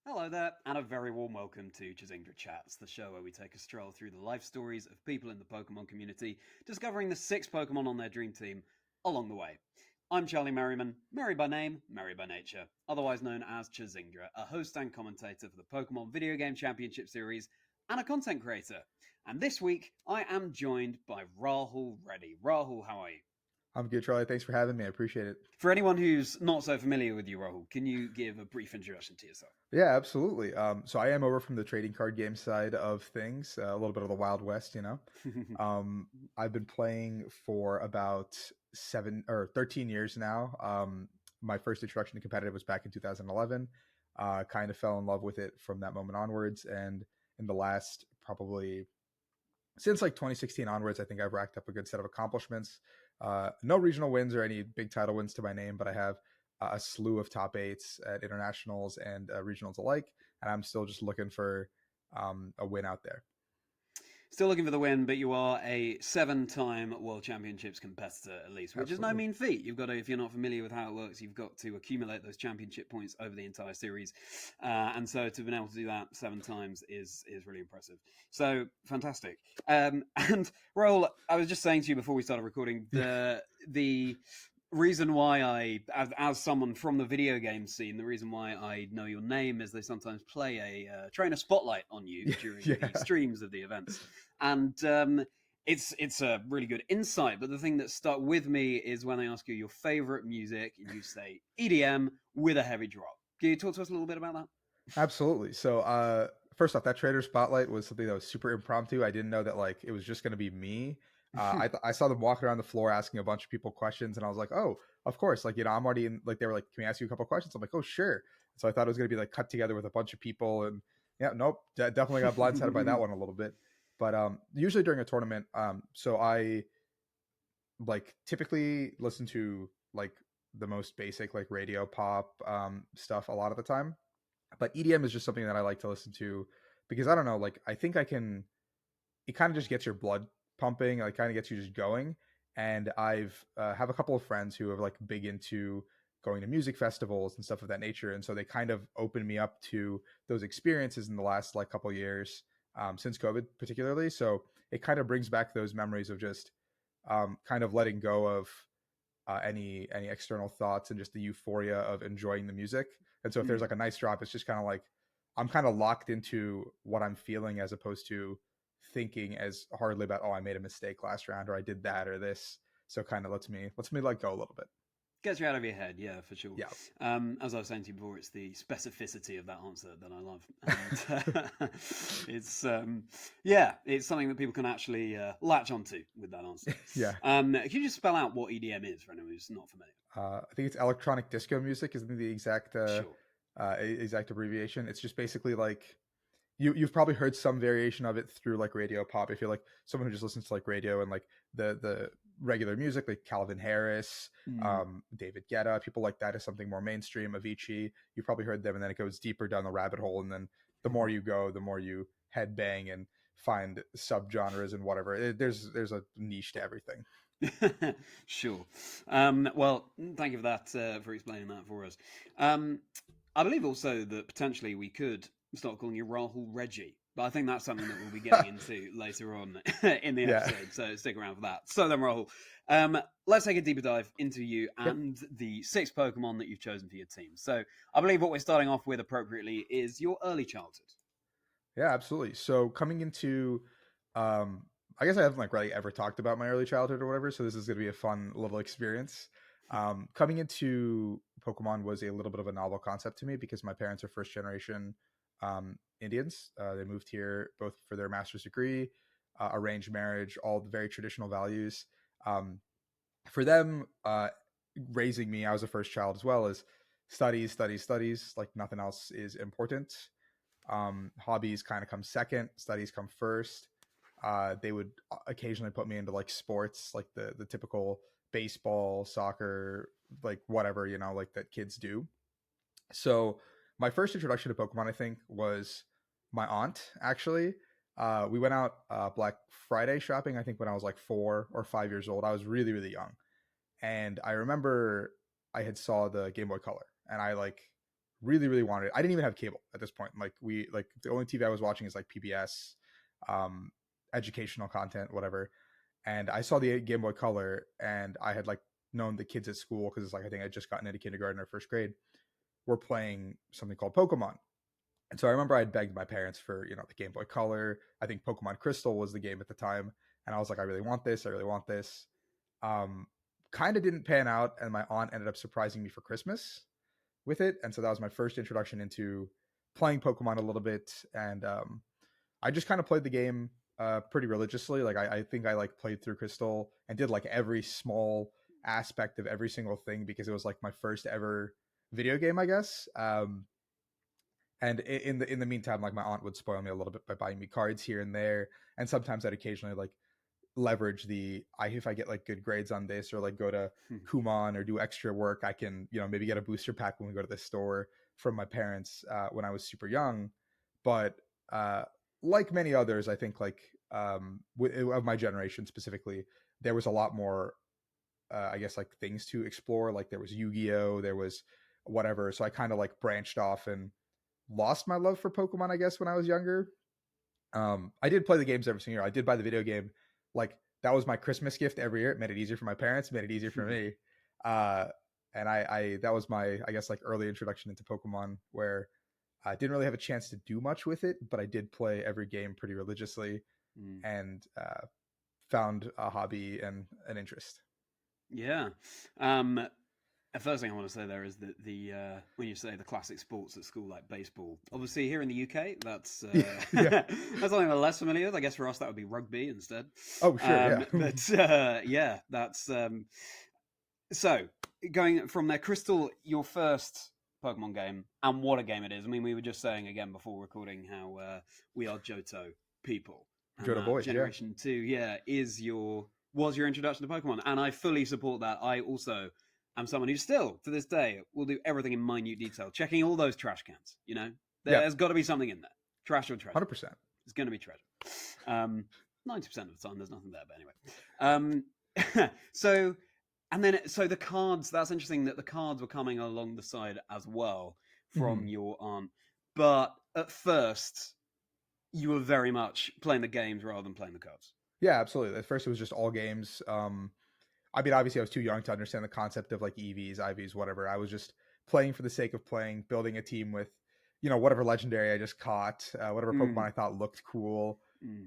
Hello there, and a very warm welcome to Chazingdra Chats, the show where we take a stroll through the life stories of people in the Pokemon community, discovering the six Pokemon on their dream team along the way. I'm Charlie Merriman, merry by name, merry by nature, otherwise known as Chazingdra, a host and commentator for the Pokemon Video Game Championship Series, and a content creator. And this week, I am joined by Rahul Reddy. Rahul, how are you? I'm good, Charlie. Thanks for having me. I appreciate it. For anyone who's not so familiar with you, Rahul, can you give a brief introduction to yourself? Yeah, absolutely. So I am over from the trading card game side of things, a little bit of the Wild West. Um, I've been playing for about 13 years now. My first introduction to competitive was back in 2011. Kind of fell in love with it from that moment onwards, and in the last probably since like 2016 onwards, I think I've racked up a good set of accomplishments. No regional wins or any big title wins to my name, but I have a slew of top eights at internationals and regionals alike, and I'm still just looking for a win out there. Still looking for the win, but you are a seven-time World Championships competitor at least, which is no Absolutely. mean feat. You've got to, if you're not familiar with how it works, you've got to accumulate those championship points over the entire series, and so to have been able to do that seven times is really impressive. So fantastic. And Raul, I was just saying to you before we started recording Yeah. the reason why as someone from the video game scene, the reason why I know your name is they sometimes play a trainer spotlight on you during Yeah. the streams of the events, and it's a really good insight. But the thing that stuck with me is when they ask you your favorite music, and you say EDM with a heavy drop. Can you talk to us a little bit about that? Absolutely. So, first off, that trader spotlight was something that was super impromptu. I didn't know that like it was just going to be me. I saw them walking around the floor asking a bunch of people questions, and I was like, oh, of course. Like, I'm already in. Like, they were like, can we ask you a couple questions? I'm like, oh, sure. So I thought it was going to be like cut together with a bunch of people, and yeah, nope, definitely got blindsided by that one a little bit. But usually during a tournament, so I like typically listen to like the most basic like radio pop stuff a lot of the time, but EDM is just something that I like to listen to because I don't know, like I think I can. It kind of just gets your blood pumping, like kind of gets you just going. And I've have a couple of friends who are like big into going to music festivals and stuff of that nature, and so they kind of opened me up to those experiences in the last like couple of years since COVID, particularly. So it kind of brings back those memories of just kind of letting go of any external thoughts and just the euphoria of enjoying the music. And so if there's Hmm. like a nice drop, it's just kind of like I'm kind of locked into what I'm feeling as opposed to thinking as hardly about, oh, I made a mistake last round or I did that or this. So kind of lets me let go a little bit. Gets you out of your head, yeah, for sure. Yeah. As I was saying to you before, it's the specificity of that answer that I love, and it's yeah, it's something that people can actually latch onto with that answer. Yeah. Can you just spell out what EDM is for anyone who's not familiar? I think it's electronic disco music is the Sure. exact abbreviation. It's just basically like you've probably heard some variation of it through like radio pop. If you're like someone who just listens to like radio and like the regular music, like Calvin Harris, Mm. David Guetta, people like that is something more mainstream. Avicii, you've probably heard them, and then it goes deeper down the rabbit hole, and then the more you go, the more you headbang and find subgenres and whatever. There's a niche to everything. Sure. Well, thank you for that, for explaining that for us. Um, I believe also that potentially we could start calling you Rahul Reggie, but I think that's something that we'll be getting into later on in the Yeah. episode, so stick around for that. So then, Rahul, let's take a deeper dive into you Yep. and the six Pokemon that you've chosen for your team. So I believe what we're starting off with appropriately is your early childhood. Yeah, absolutely. So coming into, um, I guess I haven't like really ever talked about my early childhood or whatever. So this is going to be a fun little experience. Coming into Pokemon was a little bit of a novel concept to me because my parents are first generation Indians. They moved here both for their master's degree, arranged marriage, all the very traditional values. Um, for them, raising me, I was a first child as well as studies, studies, studies. Like nothing else is important. Hobbies kind of come second, studies come first. They would occasionally put me into like sports, like the typical baseball, soccer, like whatever, like that kids do. So my first introduction to Pokemon, I think, was my aunt actually. We went out Black Friday shopping, I think, when I was like 4 or 5 years old. I was really, really young. And I remember I had saw the Game Boy Color and I like really, really wanted it. I didn't even have cable at this point. Like the only TV I was watching is like PBS, educational content, whatever. And I saw the Game Boy Color, and I had like known the kids at school because it's like I think I just gotten into kindergarten or first grade. Were playing something called Pokemon. And so I remember I had begged my parents for, the Game Boy Color. I think Pokemon Crystal was the game at the time. And I was like, I really want this. I really want this. Kind of didn't pan out. And my aunt ended up surprising me for Christmas with it. And so that was my first introduction into playing Pokemon a little bit. And I just kind of played the game pretty religiously. Like I think I like played through Crystal and did like every small aspect of every single thing because it was like my first ever video game, I guess. And in the meantime, like my aunt would spoil me a little bit by buying me cards here and there, and sometimes I'd occasionally like leverage if I get like good grades on this or like go to Kumon or do extra work, I can maybe get a booster pack when we go to the store from my parents when I was super young. But like many others, I think like of my generation specifically, there was a lot more I guess like things to explore. Like there was Yu-Gi-Oh, there was whatever. So I kind of like branched off and lost my love for Pokemon, I guess, when I was younger. I did play the games every single year. I did buy the video game. Like that was my Christmas gift every year. It made it easier for my parents, made it easier for me. And I that was my, I guess, like early introduction into Pokemon, where I didn't really have a chance to do much with it, but I did play every game pretty religiously and found a hobby and an interest. Yeah. The first thing I want to say there is that the when you say the classic sports at school like baseball, obviously here in the UK, that's that's something we're less familiar with. I guess for us that would be rugby instead. Oh, sure, yeah. But yeah, that's so going from there. Crystal, your first Pokemon game, and what a game it is. I mean, we were just saying again before recording how we are Johto people. Johto boys, Generation 2, was your introduction to Pokemon, and I fully support that. I also am someone who still, to this day, will do everything in minute detail, checking all those trash cans. There's got to be something in there. Trash or treasure. 100%. It's going to be treasure. 90% of the time, there's nothing there, but anyway. So the cards, that's interesting that the cards were coming along the side as well from your aunt. But at first, you were very much playing the games rather than playing the cards. Yeah, absolutely. At first, it was just all games. I mean, obviously, I was too young to understand the concept of like EVs, IVs, whatever. I was just playing for the sake of playing, building a team with, whatever legendary I just caught, whatever Pokemon I thought looked cool. This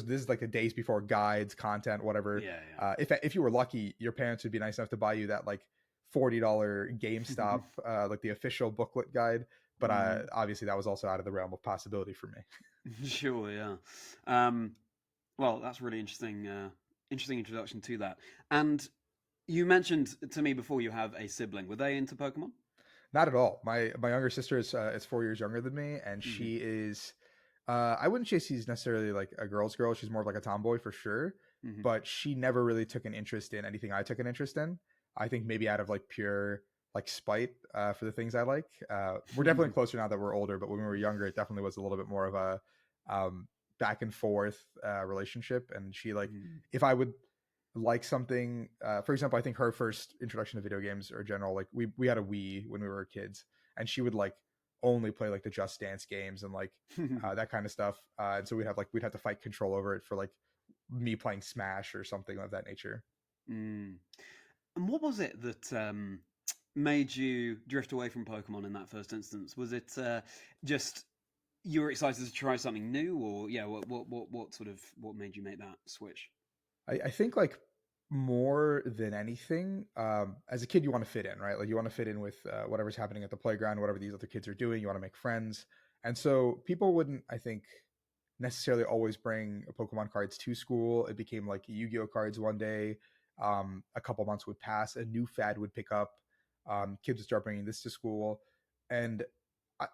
is like the days before guides, content, whatever. Yeah. If you were lucky, your parents would be nice enough to buy you that like $40 GameStop, like the official booklet guide. But obviously, that was also out of the realm of possibility for me. Sure, yeah. Well, that's really interesting. Interesting introduction to that. And you mentioned to me before you have a sibling. Were they into Pokemon? Not at all. My younger sister is 4 years younger than me, and she is. I wouldn't say she's necessarily like a girl's girl. She's more of like a tomboy for sure. But she never really took an interest in anything I took an interest in. I think maybe out of like pure like spite for the things I like. We're definitely closer now that we're older, but when we were younger, it definitely was a little bit more of a back and forth relationship. And she like, if I would like something, for example, I think her first introduction to video games or general, like we had a Wii when we were kids, and she would like only play like the Just Dance games and like that kind of stuff. And so we'd have to fight control over it for like me playing Smash or something of that nature. And what was it that made you drift away from Pokemon in that first instance? Was it just you were excited to try something new, or what made you make that switch? I think like more than anything, as a kid, you want to fit in, right? Like you want to fit in with whatever's happening at the playground, whatever these other kids are doing. You want to make friends, and so people wouldn't, I think, necessarily always bring Pokemon cards to school. It became like Yu-Gi-Oh cards one day. A couple months would pass, a new fad would pick up. Kids would start bringing this to school, and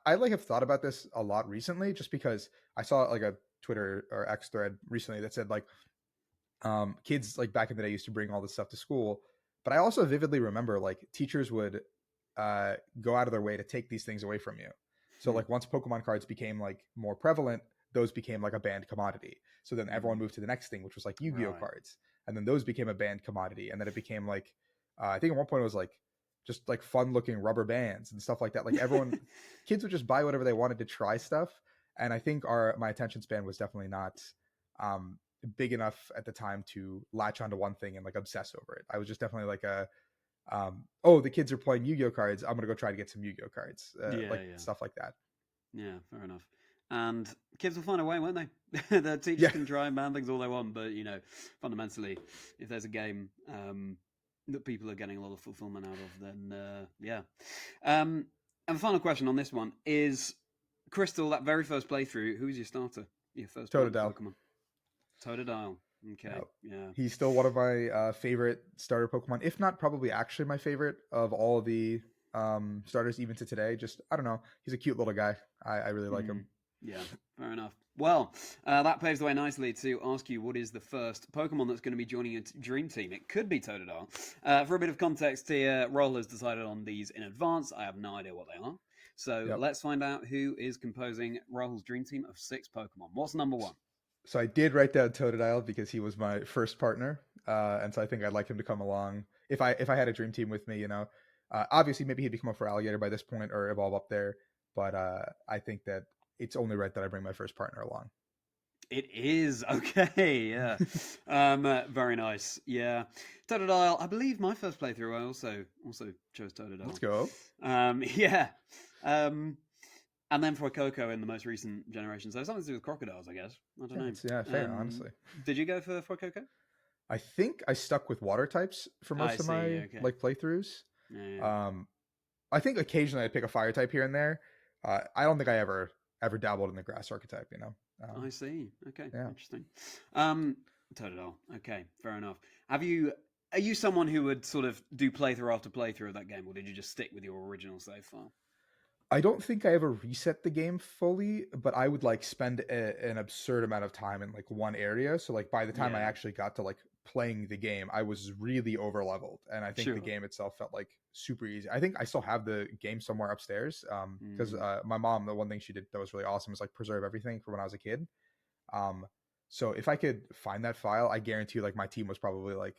I like have thought about this a lot recently, just because I saw like a Twitter or X thread recently that said like kids like back in the day used to bring all this stuff to school, but I also vividly remember like teachers would go out of their way to take these things away from you. So like once Pokemon cards became like more prevalent, those became like a banned commodity. So then everyone moved to the next thing, which was like Yu-Gi-Oh cards, and then those became a banned commodity, and then it became like I think at one point it was like just like fun looking rubber bands and stuff like that. Like everyone, kids would just buy whatever they wanted to try stuff. And I think my attention span was definitely not big enough at the time to latch onto one thing and like obsess over it. I was just definitely like oh, the kids are playing Yu-Gi-Oh cards, I'm gonna go try to get some Yu-Gi-Oh cards, like stuff like that. Yeah, fair enough. And kids will find a way, won't they? The teachers can try and ban things all they want, but fundamentally, if there's a game that people are getting a lot of fulfillment out of, then yeah. And the final question on this one is, Crystal, that very first playthrough, who's your starter? Your first Totodile. Pokemon? Totodile. Okay. Yep. Yeah. He's still one of my favorite starter Pokemon, if not probably actually my favorite of all of the starters even to today. Just, I don't know. He's a cute little guy. I really like him. Yeah, fair enough. Well, that paves the way nicely to ask you what is the first Pokemon that's going to be joining your dream team. It could be Totodile. For a bit of context here, Roll has decided on these in advance. I have no idea what they are. So let's find out who is composing Rahul's dream team of 6 Pokemon. What's number 1? So I did write down Totodile because he was my first partner, and so I think I'd like him to come along if I had a dream team with me. Obviously maybe he'd become a for Alligator by this point or evolve up there, but I think that it's only right that I bring my first partner along. It is okay, yeah. Very nice, yeah. Totodile. I believe my first playthrough, I also chose Totodile. Let's go. Yeah. And then for Coco in the most recent generation. So something to do with crocodiles, I guess. I don't know. Yeah, fair, honestly. Did you go for Coco? I think I stuck with water types for most of my like playthroughs. Yeah. I think occasionally I'd pick a fire type here and there. I don't think I ever dabbled in the grass archetype, I see. Okay, yeah. Interesting. Totodile. Okay, fair enough. Are you someone who would sort of do playthrough after playthrough of that game, or did you just stick with your original save file? I don't think I ever reset the game fully, but I would like spend an absurd amount of time in like one area. So like by the time I actually got to like playing the game, I was really over leveled, and I think the game itself felt like super easy. I think I still have the game somewhere upstairs because my mom, the one thing she did that was really awesome was like preserve everything from when I was a kid. So if I could find that file, I guarantee like my team was probably like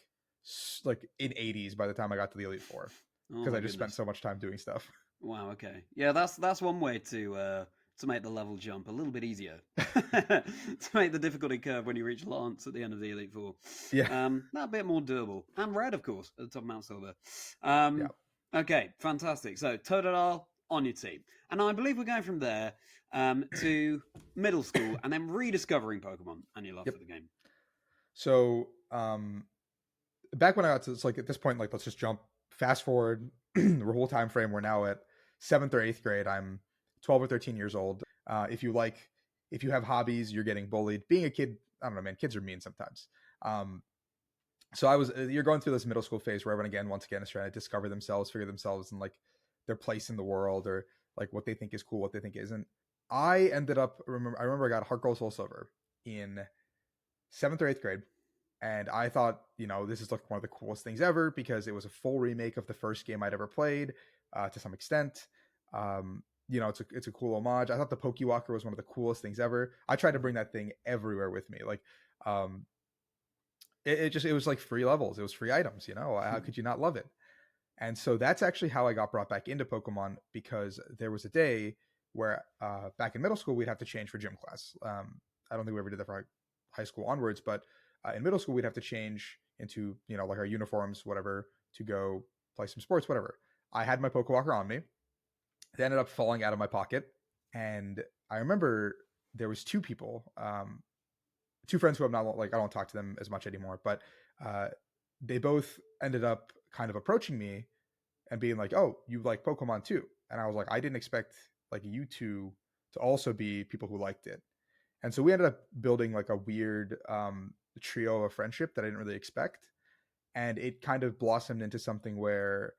in 80s by the time I got to the Elite Four because I just spent so much time doing stuff. Wow. Okay. Yeah, that's one way to make the level jump a little bit easier. To make the difficulty curve when you reach Lance at the end of the Elite Four. Yeah. That bit more doable. And Red, of course, at the top of Mount Silver. Okay, fantastic. So Totodile on your team. And I believe we're going from there to middle school and then rediscovering Pokemon and your love for the game. So back when I got to, it's like at this point, like let's just jump fast forward the whole time frame. We're now at 7th or 8th grade. I'm 12 or 13 years old. If you have hobbies, you're getting bullied. Being a kid, I don't know, man, kids are mean sometimes. So you're going through this middle school phase where everyone once again is trying to discover themselves, figure themselves and like their place in the world or like what they think is cool, what they think isn't. I remember I got Heart Gold Soul Silver in 7th or 8th grade. And I thought, this is like one of the coolest things ever because it was a full remake of the first game I'd ever played to some extent. It's a cool homage. I thought the Pokewalker was one of the coolest things ever. I tried to bring that thing everywhere with me. Like, it was like free levels. It was free items, how could you not love it? And so that's actually how I got brought back into Pokemon because there was a day where back in middle school, we'd have to change for gym class. I don't think we ever did that for high school onwards, but in middle school, we'd have to change into, like our uniforms, whatever, to go play some sports, whatever. I had my Pokewalker on me. It ended up falling out of my pocket. And I remember there was 2 people, 2 friends who I'm not like, I don't talk to them as much anymore, but they both ended up kind of approaching me and being like, oh, you like Pokemon too. And I was like, I didn't expect like you two to also be people who liked it. And so we ended up building like a weird trio of friendship that I didn't really expect. And it kind of blossomed into something where,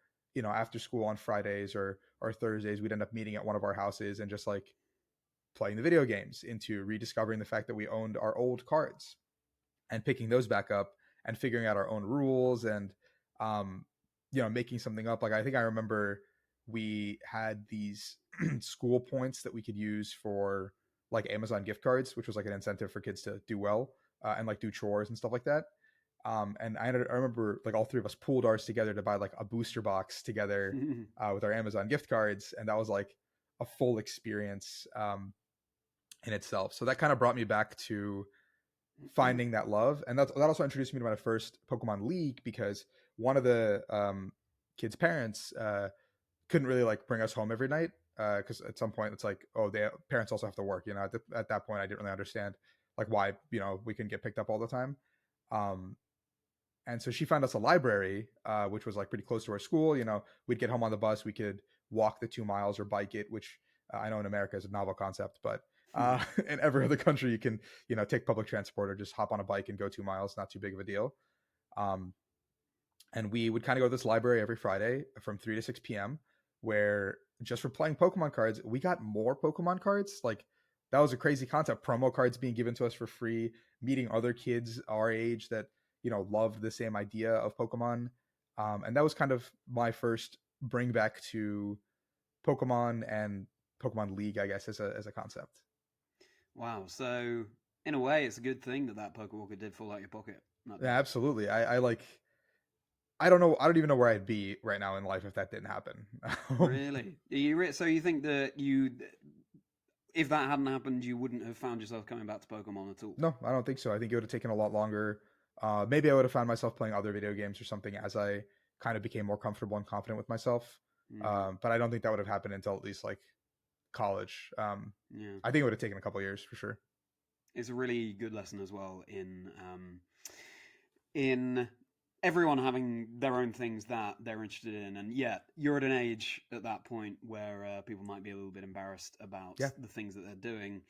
after school on Fridays or Thursdays, we'd end up meeting at one of our houses and just like playing the video games, into rediscovering the fact that we owned our old cards and picking those back up and figuring out our own rules and, making something up. Like, I think I remember we had these school points that we could use for like Amazon gift cards, which was like an incentive for kids to do well and like do chores and stuff like that. And I remember like all three of us pooled ours together to buy like a booster box together with our Amazon gift cards, and that was like a full experience in itself. So that kind of brought me back to finding that love, and that also introduced me to my first Pokemon League, because one of the kids' parents couldn't really like bring us home every night, because at some point it's like, oh, the parents also have to work. At that point I didn't really understand like why we couldn't get picked up all the time. And so she found us a library, which was like pretty close to our school. We'd get home on the bus, we could walk the 2 miles or bike it, which I know in America is a novel concept, but in every other country you can take public transport or just hop on a bike and go 2 miles, not too big of a deal. And we would kind of go to this library every Friday from 3 to 6 p.m. where just for playing Pokemon cards, we got more Pokemon cards. Like, that was a crazy concept. Promo cards being given to us for free, meeting other kids our age that, loved the same idea of Pokemon. And that was kind of my first bring back to Pokemon and Pokemon League, I guess, as a concept. Wow. So in a way, it's a good thing that Pokewalker did fall out your pocket. Yeah, absolutely. I don't know. I don't even know where I'd be right now in life if that didn't happen. Really? So you think that if that hadn't happened, you wouldn't have found yourself coming back to Pokemon at all? No, I don't think so. I think it would have taken a lot longer. Maybe I would have found myself playing other video games or something as I kind of became more comfortable and confident with myself. But I don't think that would have happened until at least like college. Yeah. I think it would have taken a couple of years for sure. It's a really good lesson as well in everyone having their own things that they're interested in, and yet you're at an age at that point where people might be a little bit embarrassed about the things that they're doing,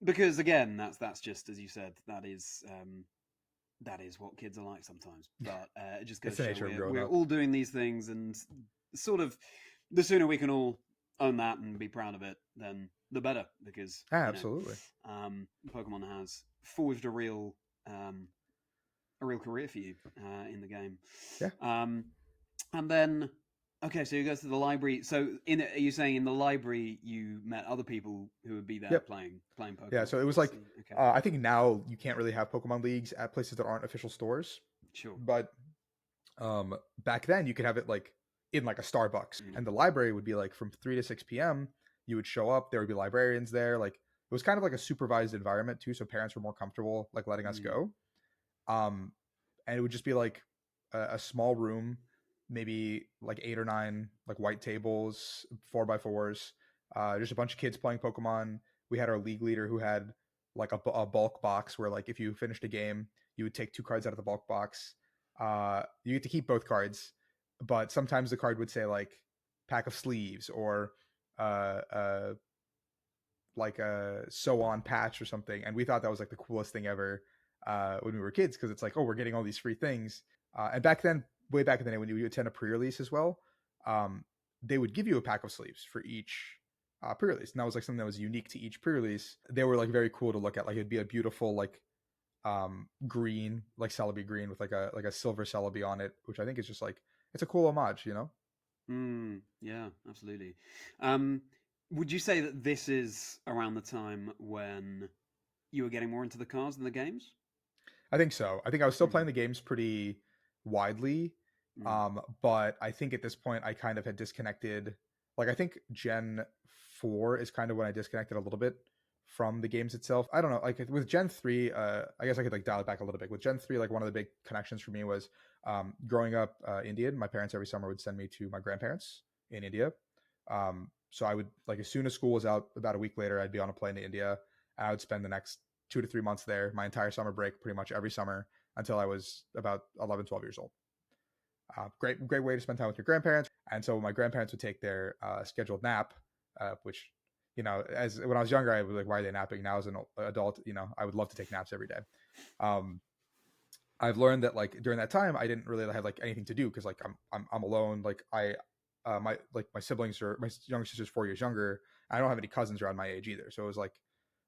because again, that's just, as you said, that is what kids are like sometimes. But it just goes to show we're all doing these things, and sort of the sooner we can all own that and be proud of it, then the better, because absolutely, Pokemon has forged a real career for you in the game. Yeah. And then, okay, so you go to the library. So are you saying in the library you met other people who would be there playing Pokemon? Yeah, so it was like, I think now you can't really have Pokemon Leagues at places that aren't official stores. Sure. But back then you could have it like in like a Starbucks, and the library would be like from 3 to 6 p.m. You would show up, there would be librarians there. Like, it was kind of like a supervised environment too, so parents were more comfortable like letting us go. And it would just be like a small room, maybe like 8 or 9 like white tables, 4x4s, just a bunch of kids playing Pokemon. We had our league leader who had like a bulk box where like if you finished a game, you would take 2 cards out of the bulk box. You get to keep both cards, but sometimes the card would say like pack of sleeves or like a so on patch or something, and we thought that was like the coolest thing ever when we were kids, because it's like, oh, we're getting all these free things. And back then, way back in the day, when you attend a pre-release as well, they would give you a pack of sleeves for each pre-release, and that was like something that was unique to each pre-release. They were like very cool to look at. Like, it'd be a beautiful like green, like Celebi green with like a silver Celebi on it, which I think is just like, it's a cool homage, Yeah, absolutely. Would you say that this is around the time when you were getting more into the cards than the games? I think so. I think I was still playing the games pretty widely, but I think at this point I kind of had disconnected. Like, I think Gen 4 is kind of when I disconnected a little bit from the games itself. I don't know. Like, with Gen 3, I guess I could like dial it back a little bit. With Gen 3, like, one of the big connections for me was growing up Indian. My parents every summer would send me to my grandparents in India. So I would, like, as soon as school was out, about a week later, I'd be on a plane to India, and I would spend the next 2 to 3 months there, my entire summer break, pretty much every summer until I was about 11, 12 years old. Great way to spend time with your grandparents. And so my grandparents would take their scheduled nap, which, as when I was younger, I was like, why are they napping? Now as an adult, I would love to take naps every day. I've learned that like during that time, I didn't really have like anything to do, because like I'm alone. Like my siblings are, my younger sister's 4 years younger. I don't have any cousins around my age either. So it was like,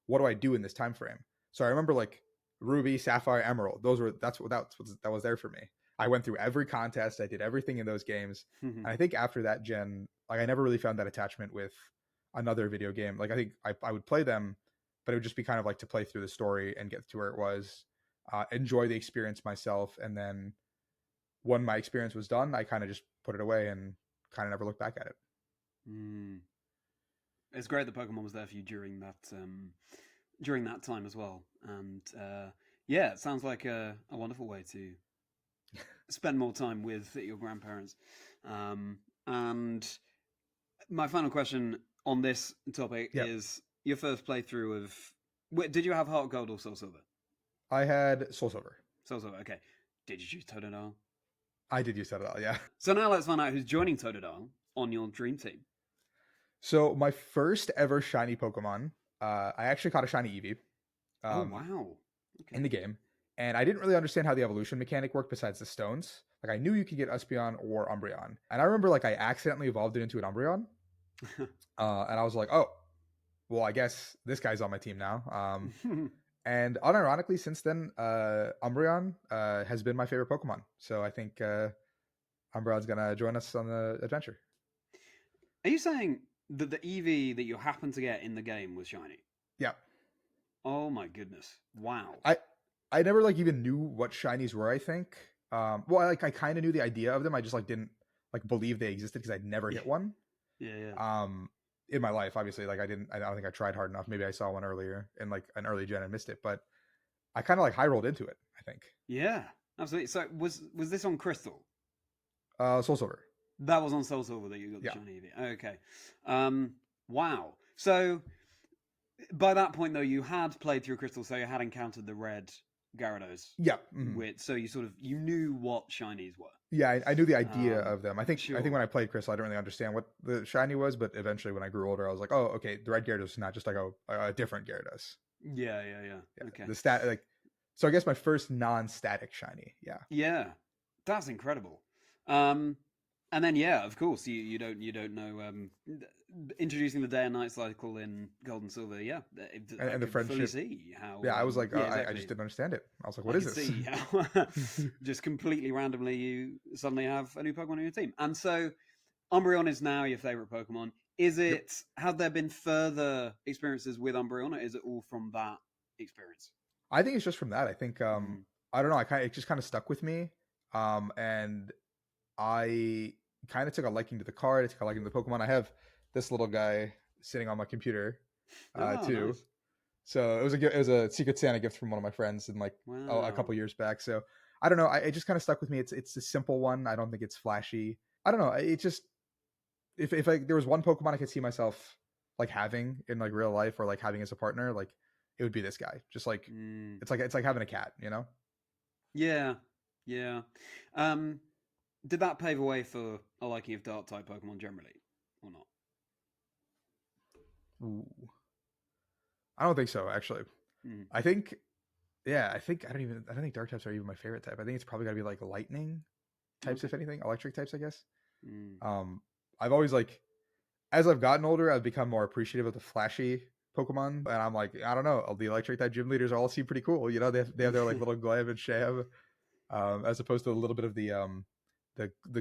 what do I do in this time frame? So I remember like Ruby, Sapphire, Emerald. That was there for me. I went through every contest. I did everything in those games. And I think after that gen, like, I never really found that attachment with another video game. Like, I think I would play them, but it would just be kind of like to play through the story and get to where it was. enjoy the experience myself. And then when my experience was done, I kind of just put it away and kind of never looked back at it. It's great that Pokemon was there for you during that time as well. And yeah, it sounds like a wonderful way to spend more time with your grandparents. And my final question on this topic is your first playthrough of... Did you have Heart Gold or Soul Silver? I had Soul Silver. Soul Silver, okay. Did you choose Totodile? I did use Totodile, yeah. So now let's find out who's joining Totodile on your dream team. So my first ever shiny Pokemon, I actually caught a shiny Eevee. Oh, wow. Okay. In the game. And I didn't really understand how the evolution mechanic worked besides the stones. Like, I knew you could get Espeon or Umbreon. And I remember, like, I accidentally evolved it into an Umbreon. And I was like, oh, well, I guess this guy's on my team now. And unironically, since then, Umbreon has been my favorite Pokemon. So I think Umbreon's going to join us on the adventure. Are you saying that the Eevee that you happened to get in the game was shiny? Yeah. Oh, my goodness. Wow. I never, like, even knew what shinies were, I think. Well, I kind of knew the idea of them. I just, like, didn't, like, believe they existed because I'd never hit one. Yeah. In my life, obviously, like, I don't think I tried hard enough. Maybe I saw one earlier in, like, an early gen and missed it, but I kind of, like, high rolled into it, I think. Yeah, absolutely. So was this on Crystal? Soul Silver. That was on Soul Silver that you got the shiny Eevee. Okay. Wow. So by that point, though, you had played through Crystal, so you had encountered the red Gyarados. Yeah. Mm-hmm. So you knew what shinies were. Yeah, I knew the idea of them. I think when I played Crystal, I didn't really understand what the shiny was, but eventually when I grew older, I was like, oh, okay, the red Gyarados is not just like a different Gyarados. Yeah. Okay. The stat, like, so I guess my first non-static shiny. Yeah. Yeah, that's incredible. And then, yeah, of course, you don't know introducing the day and night cycle in Gold and Silver. Yeah, and the friendship. See how, I was like, exactly. I just didn't understand it. I was like, what is this? See how just completely randomly you suddenly have a new Pokemon on your team, and so Umbreon is now your favorite Pokemon. Is it? Yep. Have there been further experiences with Umbreon, or is it all from that experience? I think it's just from that. I think I don't know. It just kind of stuck with me, and I kind of took a liking to the card. I took a liking to the Pokemon. I have this little guy sitting on my computer too. Nice. So it was a Secret Santa gift from one of my friends in like a couple years back. So I don't know. It just kind of stuck with me. It's a simple one. I don't think it's flashy. I don't know. It just if there was one Pokemon I could see myself like having in like real life or like having as a partner, like it would be this guy. Just like it's like having a cat, you know? Yeah. Did that pave a way for a liking of Dark type Pokemon generally, or not? Ooh. I don't think so, actually. I think I don't think Dark types are even my favorite type. I think it's probably gotta be like lightning types, if anything, electric types, I guess. I've always like, as I've gotten older, I've become more appreciative of the flashy Pokemon, and I'm like, I don't know, the electric type gym leaders all seem pretty cool. You know, they have their like little glam and sham, as opposed to a little bit of the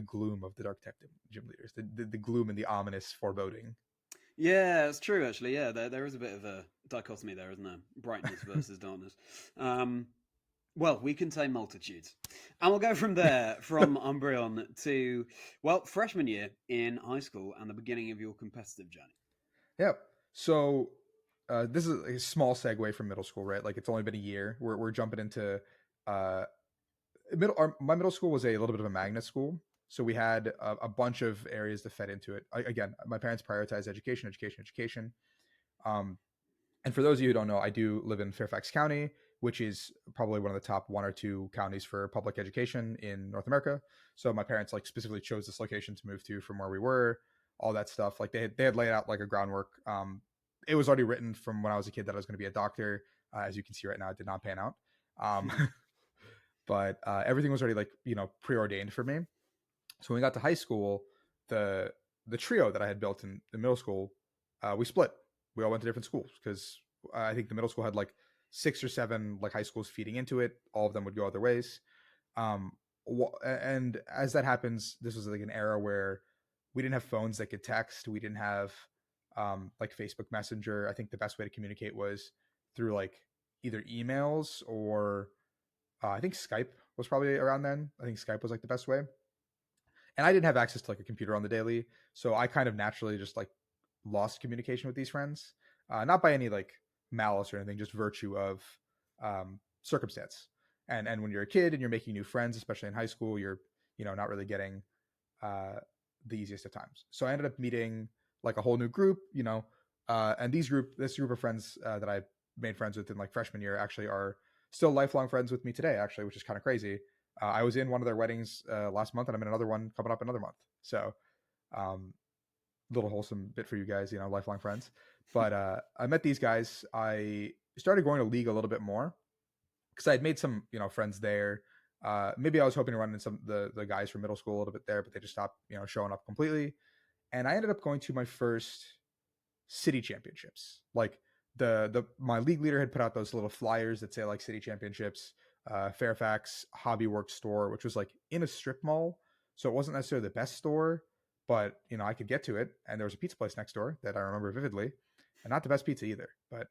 gloom of the dark type gym leaders, the gloom and the ominous foreboding. Yeah, it's true, actually. Yeah, there is a bit of a dichotomy there, isn't there? Brightness versus darkness. Well, we contain multitudes. And we'll go from there, from Umbreon to, well, freshman year in high school and the beginning of your competitive journey. Yeah. So this is a small segue from middle school, right? Like, it's only been a year. We're jumping into my middle school was a little bit of a magnet school. So we had a bunch of areas that fed into it. Again, my parents prioritized education. And for those of you who don't know, I do live in Fairfax County, which is probably one of the top 1 or 2 counties for public education in North America. So my parents like specifically chose this location to move to from where we were, all that stuff. Like they had laid out like a groundwork. It was already written from when I was a kid that I was going to be a doctor. As you can see right now, it did not pan out. But everything was already like, preordained for me. So when we got to high school, the trio that I had built in the middle school, we split. We all went to different schools because I think the middle school had like 6 or 7 like high schools feeding into it. All of them would go other ways. And as that happens, this was like an era where we didn't have phones that could text. We didn't have like Facebook Messenger. I think the best way to communicate was through like either emails or I think Skype was probably around then. I think Skype was like the best way. And I didn't have access to like a computer on the daily, so I kind of naturally just like lost communication with these friends, not by any like malice or anything, just virtue of circumstance. And when you're a kid and you're making new friends, especially in high school, you're not really getting uh, the easiest of times. So I ended up meeting like a whole new group, and this group of friends that I made friends with in like freshman year actually are still lifelong friends with me today, actually, which is kind of crazy. I was in one of their weddings last month, and I'm in another one coming up another month. So, little wholesome bit for you guys, lifelong friends. But I met these guys. I started going to League a little bit more because I had made some, friends there. Maybe I was hoping to run into some the guys from middle school a little bit there, but they just stopped, showing up completely. And I ended up going to my first city championships. Like my league leader had put out those little flyers that say like city championships, Fairfax Hobby Works store, which was like in a strip mall, so it wasn't necessarily the best store, but I could get to it, and there was a pizza place next door that I remember vividly, and not the best pizza either, but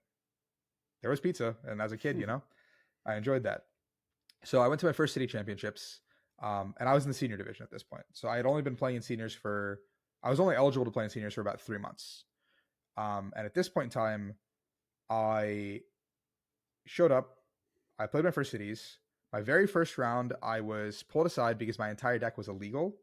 there was pizza, and as a kid, I enjoyed that. So I went to my first city championships, and I was in the senior division at this point. So I had only been playing in seniors I was only eligible to play in seniors for about 3 months. And at this point in time, I showed up. I played my first cities. My very first round, I was pulled aside because my entire deck was illegal.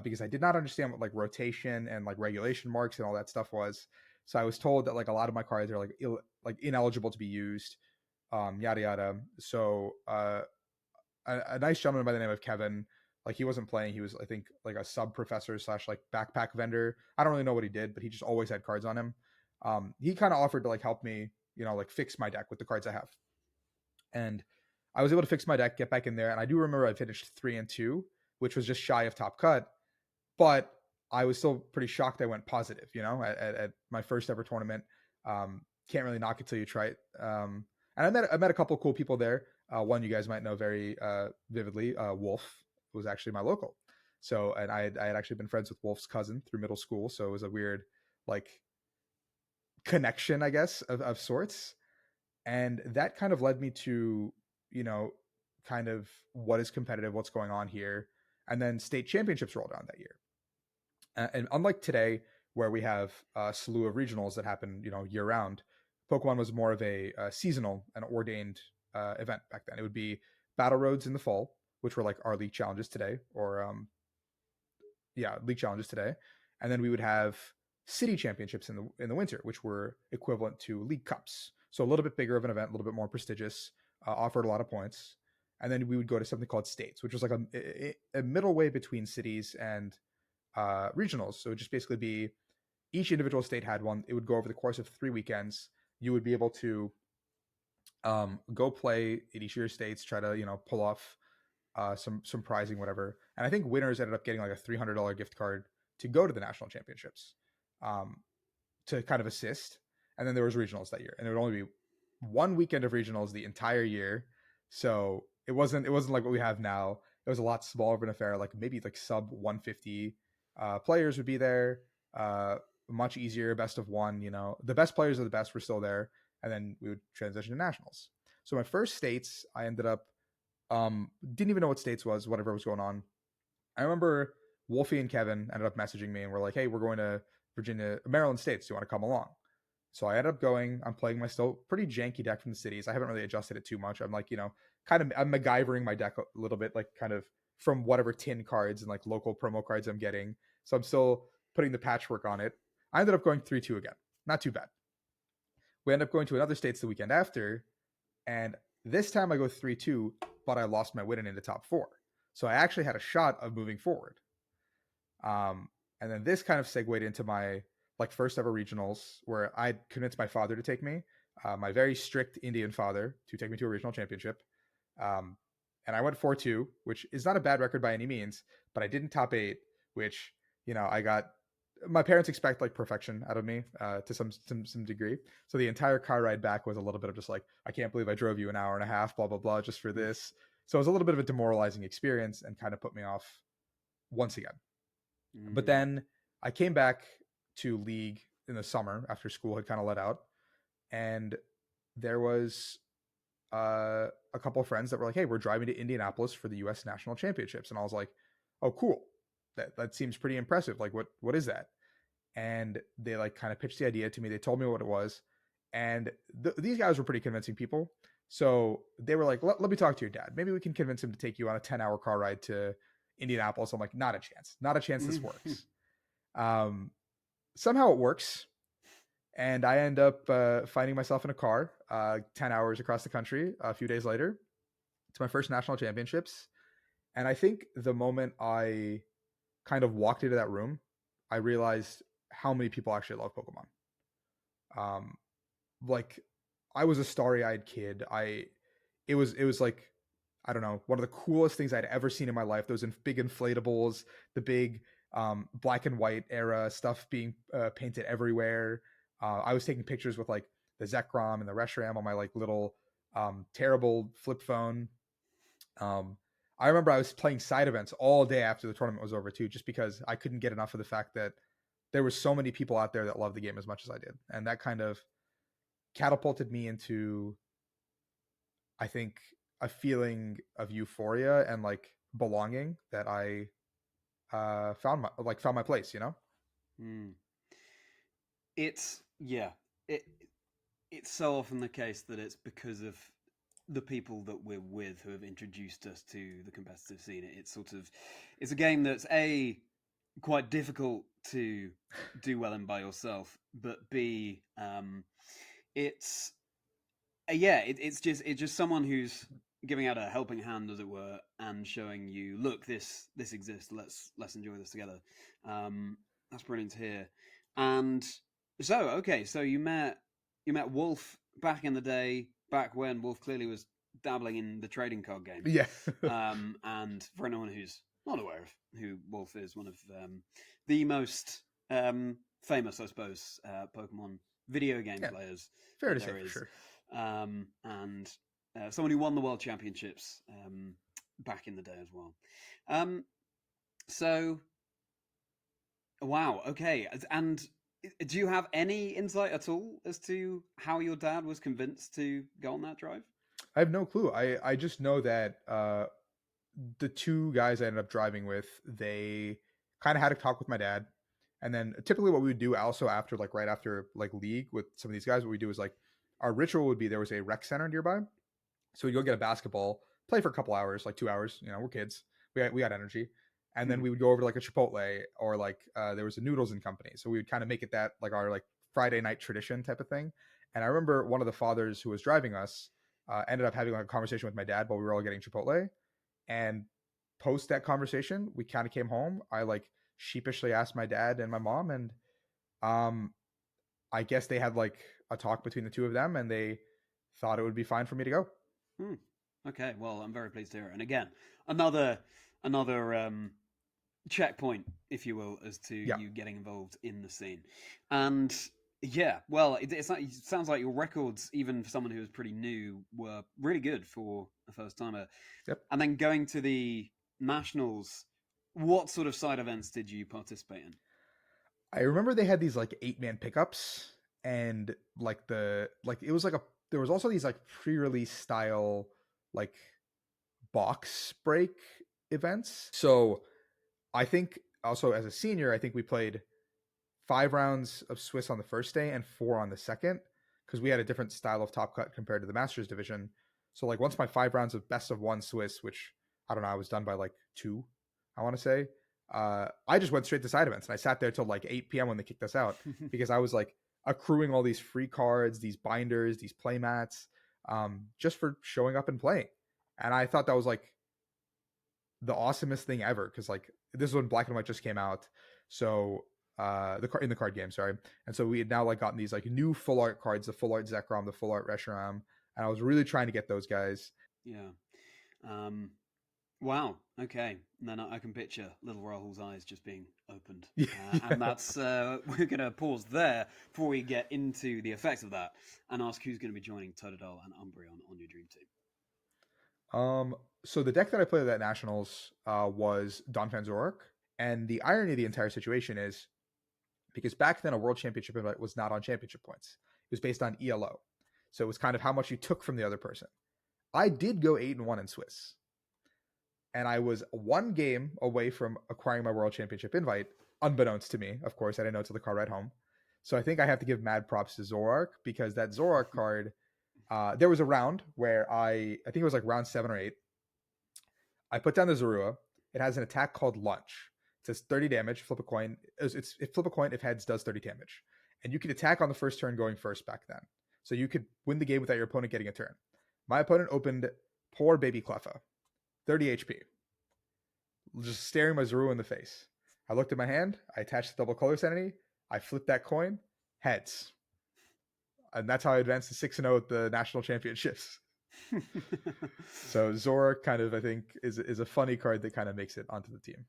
Because I did not understand what like rotation and like regulation marks and all that stuff was. So I was told that like a lot of my cards are like ineligible to be used, yada yada. So a nice gentleman by the name of Kevin, like he wasn't playing. He was, I think, like a sub professor slash like backpack vendor. I don't really know what he did, but he just always had cards on him. He kind of offered to like help me, like fix my deck with the cards I have. And I was able to fix my deck, get back in there. And I do remember I finished 3-2, which was just shy of top cut. But I was still pretty shocked I went positive, at my first ever tournament. Can't really knock it till you try it. And I met a couple of cool people there. One you guys might know very vividly, Wolf was actually my local. So, and I had actually been friends with Wolf's cousin through middle school. So it was a weird like connection, I guess, of sorts. And that kind of led me to, kind of what is competitive, what's going on here. And then state championships rolled around that year. And unlike today, where we have a slew of regionals that happen, year round, Pokemon was more of a seasonal and ordained event back then. It would be Battle Roads in the fall, which were like our league challenges today, or league challenges today, and then we would have city championships in the winter, which were equivalent to league cups. So a little bit bigger of an event, a little bit more prestigious, offered a lot of points, and then we would go to something called states, which was like a middle way between cities and regionals. So it would just basically be each individual state had one. It would go over the course of 3 weekends. You would be able to go play in each of your states, try to pull off some prizing, whatever. And I think winners ended up getting like a $300 gift card to go to the national championships, to kind of assist. And then there was regionals that year, and there would only be one weekend of regionals the entire year. So it wasn't like what we have now. It was a lot smaller of an affair, like maybe like sub 150 players would be there. Much easier, best of one. The best players of the best were still there, and then we would transition to nationals. So my first states, I ended up didn't even know what states was, whatever was going on. I remember Wolfie and Kevin ended up messaging me and were like, "Hey, we're going to Maryland states. Do you want to come along?" So I ended up going. I'm playing my still pretty janky deck from the cities. I haven't really adjusted it too much. I'm like, I'm MacGyvering my deck a little bit, like kind of from whatever tin cards and like local promo cards I'm getting. So I'm still putting the patchwork on it. I ended up going 3-2 again. Not too bad. We end up going to another states the weekend after, and this time I go 3-2, but I lost my win into top 4. So I actually had a shot of moving forward. And then this kind of segued into my like first ever regionals, where I convinced my father to take me, my very strict Indian father, to take me to a regional championship. And I went 4-2, which is not a bad record by any means, but I didn't top 8, which, I got, my parents expect like perfection out of me to some degree. So the entire car ride back was a little bit of just like, I can't believe I drove you an hour and a half, blah, blah, blah, just for this. So it was a little bit of a demoralizing experience and kind of put me off once again. But then I came back to league in the summer after school had kind of let out, and there was a couple of friends that were like, "Hey, we're driving to Indianapolis for the U.S. National Championships," and I was like, "Oh, cool. That seems pretty impressive. Like, what is that?" And they like kind of pitched the idea to me. They told me what it was, and these guys were pretty convincing people. So they were like, let me talk to your dad. Maybe we can convince him to take you on a 10-hour car ride to Indianapolis. I'm like, not a chance. Not a chance this works. Somehow it works. And I end up finding myself in a car 10 hours across the country a few days later. It's my first national championships. And I think the moment I kind of walked into that room, I realized how many people actually love Pokemon. Like I was a starry-eyed kid. It was like, I don't know, one of the coolest things I'd ever seen in my life. Those big inflatables, the big black and white era stuff being painted everywhere. I was taking pictures with like the Zekrom and the Reshiram on my like little terrible flip phone. I remember I was playing side events all day after the tournament was over too, just because I couldn't get enough of the fact that there were so many people out there that loved the game as much as I did. And that kind of catapulted me into, I think, a feeling of euphoria and like belonging that I found my place, you know? It's it's so often the case that it's because of the people that we're with who have introduced us to the competitive scene. It's a game that's quite difficult to do well in by yourself, but B, it's it's just someone who's giving out a helping hand, as it were, and showing you, look, this exists. Let's enjoy this together. That's brilliant to hear. And so you met Wolf back in the day, back when Wolf clearly was dabbling in the trading card game. Yeah. And for anyone who's not aware of who Wolf is, one of the most famous, I suppose, Pokemon video game players. Fair to say, for sure. And someone who won the World Championships back in the day as well. So, wow, okay. And do you have any insight at all as to how your dad was convinced to go on that drive? I have no clue. I just know that the two guys I ended up driving with, they kind of had a talk with my dad. And then typically what we would do also after, like right after like league with some of these guys, what we do is like our ritual would be, there was a rec center nearby. So we'd go get a basketball, play for a couple hours, like 2 hours, you know, we're kids. We got energy. And then we would go over to like a Chipotle, or like there was a Noodles and Company. So we would kind of make it that like our like Friday night tradition type of thing. And I remember one of the fathers who was driving us ended up having like a conversation with my dad while we were all getting Chipotle. And post that conversation, we kind of came home. I like sheepishly asked my dad and my mom, and I guess they had like a talk between the two of them, and they thought it would be fine for me to go. Okay, well, I'm very pleased to hear it. And again, another checkpoint, if you will, as to you getting involved in the scene. And yeah, well, it sounds like your records, even for someone who was pretty new, were really good for a first timer. Yep. And then going to the nationals, what sort of side events did you participate in? I remember they had these like 8-man pickups, and like it was like there was also these like pre-release style like box break events. So I think also as a senior, I think we played 5 rounds of Swiss on the first day and 4 on the second, because we had a different style of top cut compared to the Masters division. So like once my 5 rounds of best of 1 Swiss, which I don't know, I was done by like 2, I want to say, I just went straight to side events, and I sat there till like 8 p.m. when they kicked us out because I was like accruing all these free cards, these binders, these play mats, just for showing up and playing. And I thought that was like the awesomest thing ever, because like this is when Black and White just came out, so in the card game, sorry. And so we had now like gotten these like new full art cards, the full art Zekrom, the full art Reshiram, and I was really trying to get those guys. Yeah. Wow. Okay. And then I can picture little Rahul's eyes just being opened. And that's we're going to pause there before we get into the effects of that and ask who's going to be joining Totodile and Umbreon on your dream team. So the deck that I played at that Nationals was Donphan Zoroark, and the irony of the entire situation is, because back then a World Championship event was not on championship points. It was based on ELO. So it was kind of how much you took from the other person. I did go 8-1 in Swiss. And I was one game away from acquiring my World Championship invite, unbeknownst to me. Of course, I didn't know until the card ride home. So I think I have to give mad props to Zoroark, because that Zoroark card, there was a round where I think it was like round 7 or 8. I put down the Zorua. It has an attack called Lunch. It says 30 damage, flip a coin. Flip a coin if heads does 30 damage. And you could attack on the first turn going first back then. So you could win the game without your opponent getting a turn. My opponent opened poor baby Cleffa, 30 HP. Just staring my Zorua in the face. I looked at my hand. I attached the double color sanity. I flipped that coin. Heads. And that's how I advanced to 6-0 at the national championships. So Zora kind of, I think, is a funny card that kind of makes it onto the team.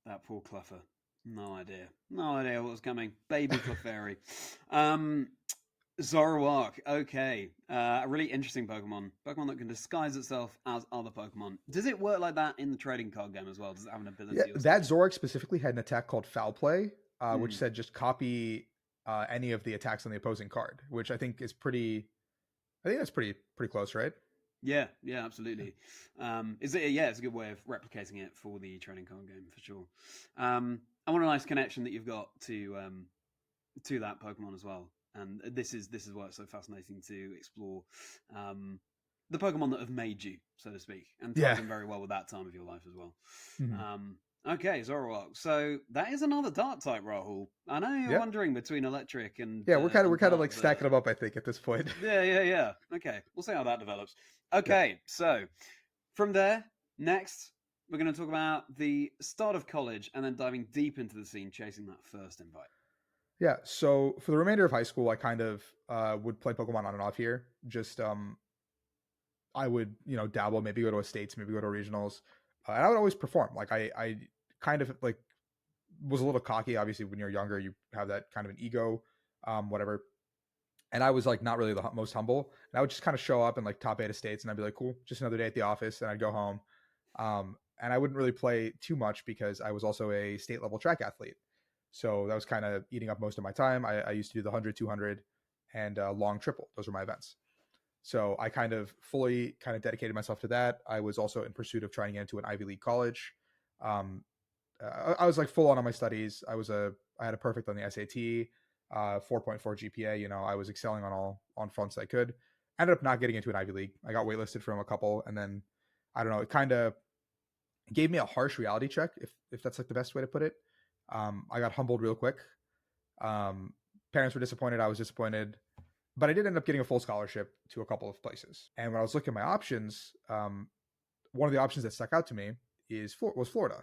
That poor Cleffa. No idea what was coming. Baby Clefairy. Zoroark, okay. A really interesting Pokemon that can disguise itself as other Pokemon. Does it work like that in the trading card game as well? Does it have an ability? Yeah, that Zoroark specifically had an attack called Foul Play, which said just copy any of the attacks on the opposing card, which I think is pretty. I think that's pretty close, right? Yeah, absolutely. It's a good way of replicating it for the trading card game for sure. And what a nice connection that you've got to that Pokemon as well. And this is why it's so fascinating to explore the Pokemon that have made you, so to speak, and ties in very well with that time of your life as well. Mm-hmm. Okay, Zoroark. So that is another Dark type, Rahul. I know you're wondering between Electric and we're kind of like stacking them up, I think, at this point. Yeah. Okay, we'll see how that develops. Okay, so from there, next we're going to talk about the start of college and then diving deep into the scene, chasing that first invite. Yeah, so for the remainder of high school, I kind of would play Pokemon on and off here. Just I would, dabble, maybe go to a states, maybe go to regionals, and I would always perform. Like I kind of like was a little cocky. Obviously, when you're younger, you have that kind of an ego, whatever. And I was like not really the most humble. And I would just kind of show up and like top 8 of states, and I'd be like, cool, just another day at the office, and I'd go home. And I wouldn't really play too much because I was also a state level track athlete. So that was kind of eating up most of my time. I used to do the 100, 200, and long triple. Those were my events. So I kind of fully kind of dedicated myself to that. I was also in pursuit of trying to get into an Ivy League college. I was like full on my studies. I had a perfect on the SAT, 4.4 GPA. I was excelling on fronts I could. Ended up not getting into an Ivy League. I got waitlisted from a couple, and then I don't know. It kind of gave me a harsh reality check, if that's like the best way to put it. I got humbled real quick. Parents were disappointed. I was disappointed, but I did end up getting a full scholarship to a couple of places. And when I was looking at my options, one of the options that stuck out to me was Florida,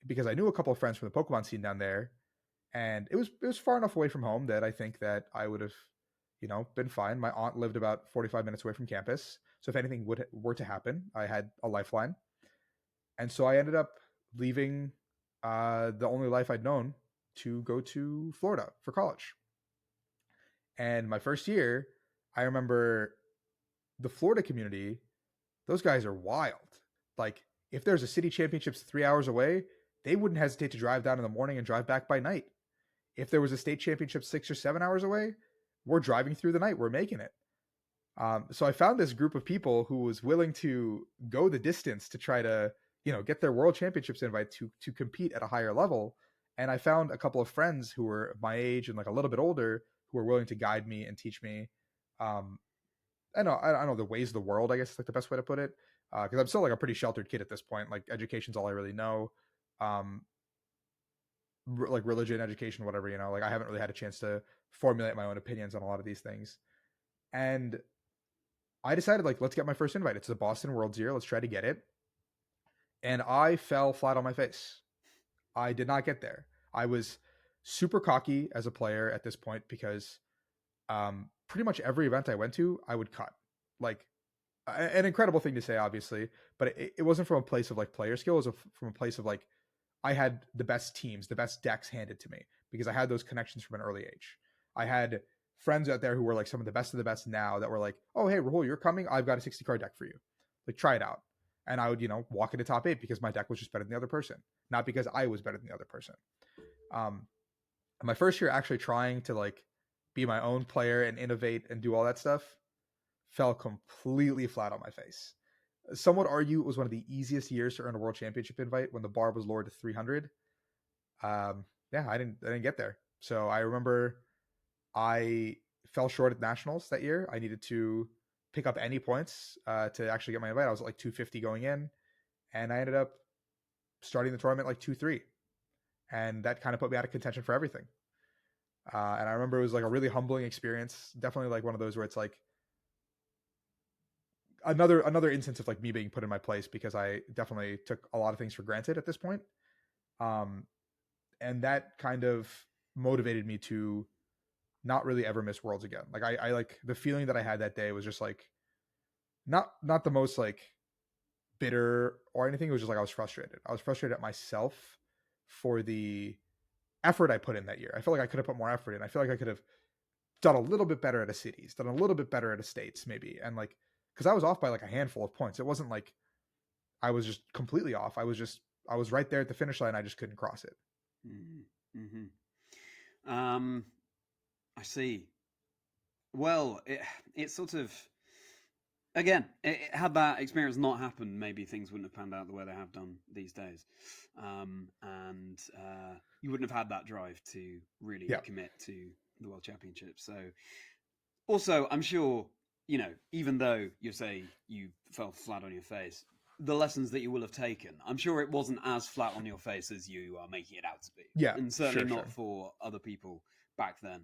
because I knew a couple of friends from the Pokemon scene down there, and it was far enough away from home that I think that I would have, been fine. My aunt lived about 45 minutes away from campus, so if anything were to happen, I had a lifeline. And so I ended up leaving the only life I'd known to go to Florida for college. And my first year, I remember the Florida community, those guys are wild. Like, if there's a city championships 3 hours away, they wouldn't hesitate to drive down in the morning and drive back by night. If there was a state championship 6 or 7 hours away, we're driving through the night. We're making it. So I found this group of people who was willing to go the distance to try to, get their world championships invite to compete at a higher level. And I found a couple of friends who were my age and like a little bit older who were willing to guide me and teach me. I don't know the ways of the world, I guess is like the best way to put it. Because I'm still like a pretty sheltered kid at this point. Like education's all I really know. Like religion, education, whatever, like I haven't really had a chance to formulate my own opinions on a lot of these things. And I decided, like, let's get my first invite. It's the Boston World's Year. Let's try to get it. And I fell flat on my face. I did not get there. I was super cocky as a player at this point because pretty much every event I went to, I would cut. Like, an incredible thing to say, obviously, but it wasn't from a place of like player skill. It was from a place of like, I had the best teams, the best decks handed to me because I had those connections from an early age. I had friends out there who were like some of the best now that were like, oh, hey, Rahul, you're coming. I've got a 60 card deck for you. Like, try it out. And I would, walk into top 8 because my deck was just better than the other person, not because I was better than the other person. My first year actually trying to like be my own player and innovate and do all that stuff fell completely flat on my face. Some would argue it was one of the easiest years to earn a world championship invite when the bar was lowered to 300. Yeah, I didn't get there. So I remember I fell short at nationals that year. I needed to pick up any points to actually get my invite. I was at like 250 going in, and I ended up starting the tournament like 2-3, and that kind of put me out of contention for everything. And I remember it was like a really humbling experience. Definitely like one of those where it's like another instance of like me being put in my place, because I definitely took a lot of things for granted at this point. And that kind of motivated me to not really ever miss Worlds again. Like I like the feeling that I had that day was just like not the most like bitter or anything. It was just like I was frustrated. I was frustrated at myself for the effort I put in that year. I feel like I could have put more effort in. I feel like I could have done a little bit better at a cities, done a little bit better at a states maybe. And like, because I was off by like a handful of points. It wasn't like I was just completely off. I was right there at the finish line. I just couldn't cross it. Mm-hmm. I see. Well, it sort of, again, had that experience not happened, maybe things wouldn't have panned out the way they have done these days. And you wouldn't have had that drive to really commit to the World Championship. So also, I'm sure, even though you say you fell flat on your face, the lessons that you will have taken, I'm sure it wasn't as flat on your face as you are making it out to be. Yeah. And certainly not for other people back then,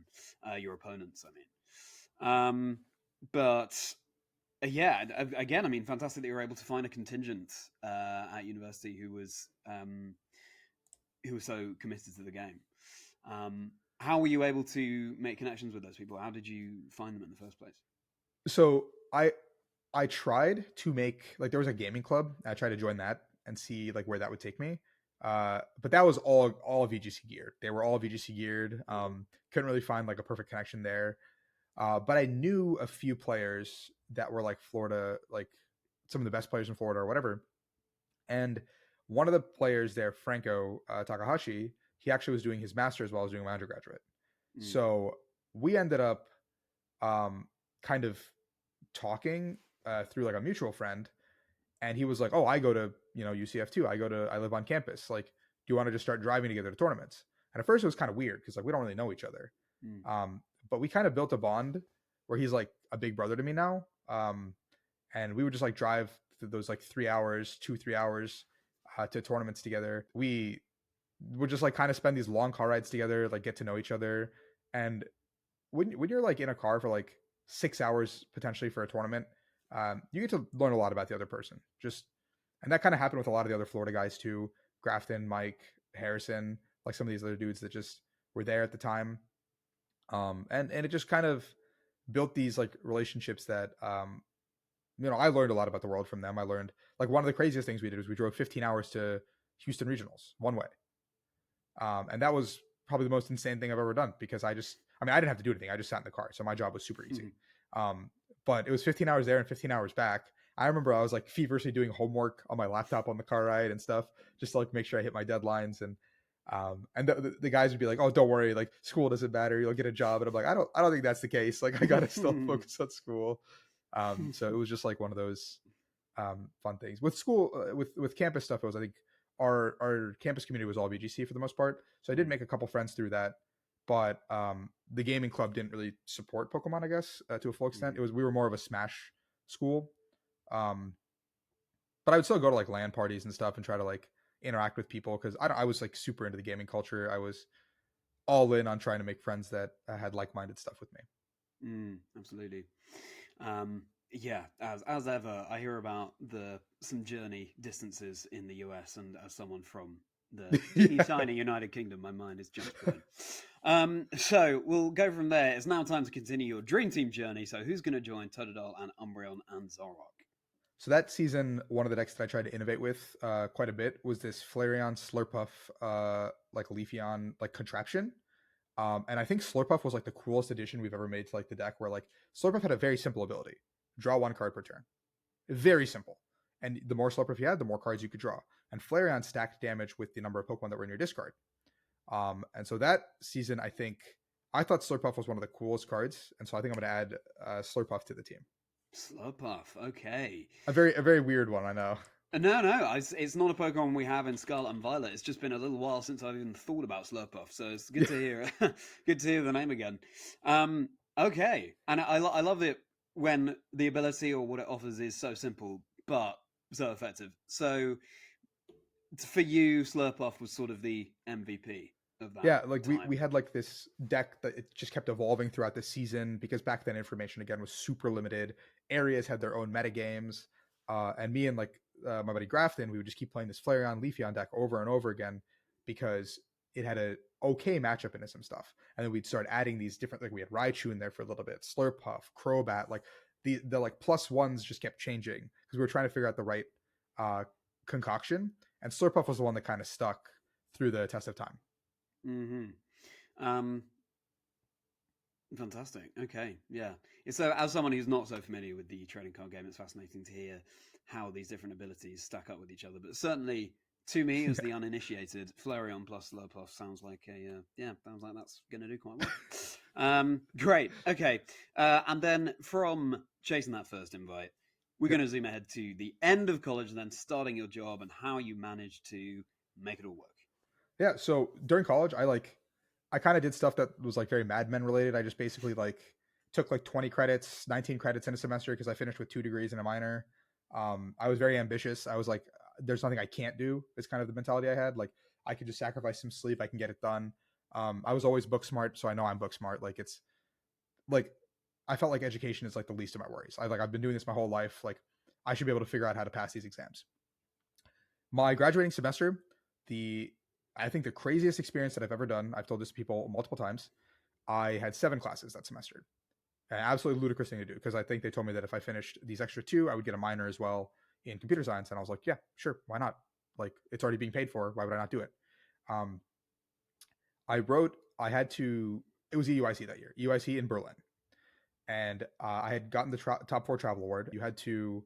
your opponents, I mean. But yeah, again, I mean, fantastic that you were able to find a contingent at university who was so committed to the game. How were you able to make connections with those people? How did you find them in the first place? So I tried to make like there was a gaming club. I tried to join that and see like where that would take me. But that was all VGC geared. They were all VGC geared. Couldn't really find like a perfect connection there. But I knew a few players that were like Florida, like some of the best players in Florida or whatever. And one of the players there, Franco Takahashi, he actually was doing his master's while I was doing my undergraduate. So we ended up kind of talking through like a mutual friend, and he was like, "Oh, I go to UCF too. I live on campus. Like, do you want to just start driving together to tournaments?" And at first it was kind of weird because like we don't really know each other. But we kind of built a bond where he's like a big brother to me now. And we would just like drive those like 3 hours, 2-3 hours to tournaments together. We would just like kind of spend these long car rides together, like get to know each other. And when you're like in a car for like 6 hours potentially for a tournament, you get to learn a lot about the other person. And that kind of happened with a lot of the other Florida guys too. Grafton, Mike, Harrison, like some of these other dudes that just were there at the time. And it just kind of built these like relationships that, I learned a lot about the world from them. I learned like one of the craziest things we did was we drove 15 hours to Houston regionals one way. And that was probably the most insane thing I've ever done because I didn't have to do anything. I just sat in the car. So my job was super easy. But it was 15 hours there and 15 hours back. I remember I was like feverishly doing homework on my laptop on the car ride and stuff, just to like make sure I hit my deadlines. And the guys would be like, "Oh, don't worry, like school doesn't matter. You'll get a job." And I'm like, I don't think that's the case. Like I gotta still focus on school. So it was just like one of those fun things with school, with campus stuff. It was, I think our campus community was all VGC for the most part. So I did make a couple friends through that. But the gaming club didn't really support Pokemon, I guess, to a full extent. We were more of a Smash school. But I would still go to like LAN parties and stuff and try to like interact with people because I was like super into the gaming culture. I was all in on trying to make friends that had like-minded stuff with me. Absolutely. Yeah, as ever, I hear about some journey distances in the US, and as someone from the teeny tiny United Kingdom, my mind is just blown. So we'll go from there. It's now time to continue your Dream Team journey. So who's going to join Totodile and Umbreon and Zoroark? So that season, one of the decks that I tried to innovate with quite a bit was this Flareon Slurpuff, like Leafeon, like contraption. And I think Slurpuff was like the coolest addition we've ever made to like the deck, where like Slurpuff had a very simple ability: draw one card per turn. Very simple. And the more Slurpuff you had, the more cards you could draw. And Flareon stacked damage with the number of Pokemon that were in your discard. And so that season, I thought Slurpuff was one of the coolest cards, and so I think I'm going to add Slurpuff to the team. Slurpuff. Okay. A very weird one, I know. No. It's not a Pokemon we have in Scarlet and Violet. It's just been a little while since I've even thought about Slurpuff, so it's good to hear. Good to hear the name again. Okay, and I love it when the ability or what it offers is so simple but so effective. So for you, Slurpuff was sort of the MVP of that. Yeah, like we time. had like this deck that it just kept evolving throughout the season because back then information again was super limited. Areas had their own meta games, and me and my buddy Grafton, we would just keep playing this Flareon Leafeon deck over and over again because it had a okay matchup into some stuff, and then we'd start adding these different, like we had Raichu in there for a little bit, Slurpuff, Crobat, like the like plus ones just kept changing because we were trying to figure out the right uh concoction, and Slurpuff was the one that kind of stuck through the test of time. Um, Fantastic. Okay, yeah. So, as someone who's not so familiar with the trading card game, it's fascinating to hear how these different abilities stack up with each other. But certainly, to me, as the uninitiated, Flareon plus Slurpuff sounds like sounds like that's going to do quite well. Great. Okay. And then from chasing that first invite, we're going to zoom ahead to the end of college and then starting your job and how you managed to make it all work. Yeah, so during college, I kind of did stuff that was like very Mad Men related. I just basically like took like 20 credits, 19 credits in a semester because I finished with 2 degrees and a minor. I was very ambitious. I was like, there's nothing I can't do. It's kind of the mentality I had. Like I could just sacrifice some sleep. I can get it done. I was always book smart, so I know I'm book smart. Like it's like I felt like education is like the least of my worries. I've been doing this my whole life. Like I should be able to figure out how to pass these exams. My graduating semester, I think the craziest experience that I've ever done, I've told this to people multiple times, I had 7 classes that semester. An absolutely ludicrous thing to do because I think they told me that if I finished these extra 2, I would get a minor as well in computer science. And I was like, yeah, sure, why not? Like it's already being paid for. Why would I not do it? Um, I had to, it was EUIC that year, EUIC in Berlin. And I had gotten the top 4 travel award. You had to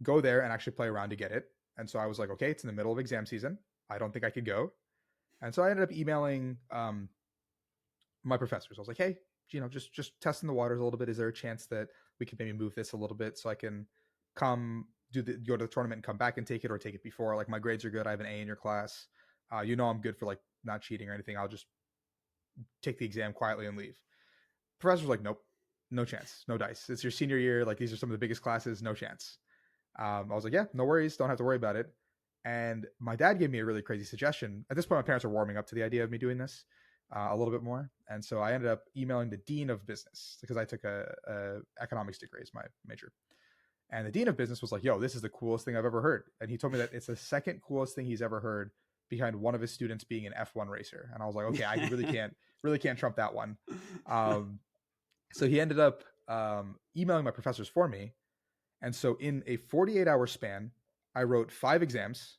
go there and actually play around to get it. And so I was like, okay, it's in the middle of exam season. I don't think I could go. And so I ended up emailing my professors. I was like, hey, just testing the waters a little bit. Is there a chance that we could maybe move this a little bit so I can go to the tournament and come back and take it, or take it before? Like my grades are good. I have an A in your class. I'm good for like not cheating or anything. I'll just take the exam quietly and leave. Professor's like, nope, no chance, no dice. It's your senior year. Like these are some of the biggest classes. No chance. I was like, yeah, no worries. Don't have to worry about it. And my dad gave me a really crazy suggestion. At this point, my parents are warming up to the idea of me doing this a little bit more. And so I ended up emailing the dean of business because I took a economics degree as my major. And the dean of business was like, yo, this is the coolest thing I've ever heard. And he told me that it's the second coolest thing he's ever heard behind one of his students being an F1 racer. And I was like, okay, I really can't trump that one. So he ended up emailing my professors for me. And so in a 48-hour span, I wrote 5 exams,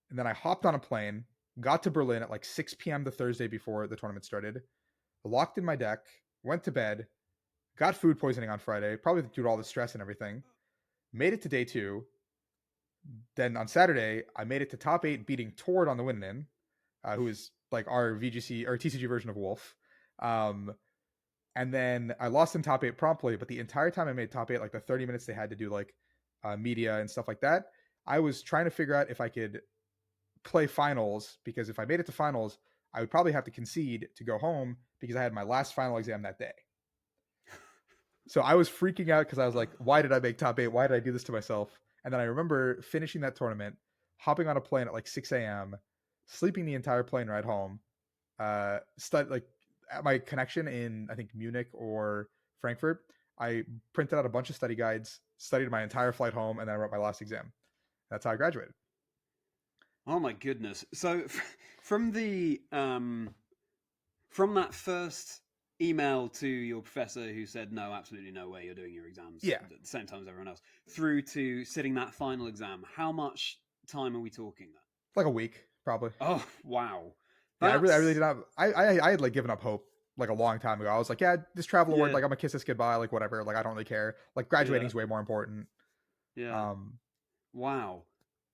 and then I hopped on a plane, got to Berlin at like 6 p.m. the Thursday before the tournament started, locked in my deck, went to bed, got food poisoning on Friday, probably due to all the stress and everything, made it to day 2. Then on Saturday, I made it to top 8, beating Tord on the win-in, who is like our VGC or TCG version of Wolf. And then I lost in top 8 promptly, but the entire time I made top 8, like the 30 minutes they had to do like media and stuff like that, I was trying to figure out if I could play finals, because if I made it to finals, I would probably have to concede to go home because I had my last final exam that day. So I was freaking out because I was like, why did I make top 8? Why did I do this to myself? And then I remember finishing that tournament, hopping on a plane at like 6 a.m., sleeping the entire plane ride home, like at my connection in, I think, Munich or Frankfurt, I printed out a bunch of study guides, studied my entire flight home, and then I wrote my last exam. That's how I graduated. Oh my goodness! So from the from that first email to your professor who said no, absolutely no way you're doing your exams Yeah, at the same time as everyone else, through to sitting that final exam, how much time are we talking there? like a week probably. Oh wow! Yeah, I That's really did not. I had like given up hope like a long time ago. I was like, yeah, this travel award, yeah, like I'm gonna kiss this goodbye, like whatever. Like I don't really care. Like yeah, graduating is way more important. yeah. Um, Wow,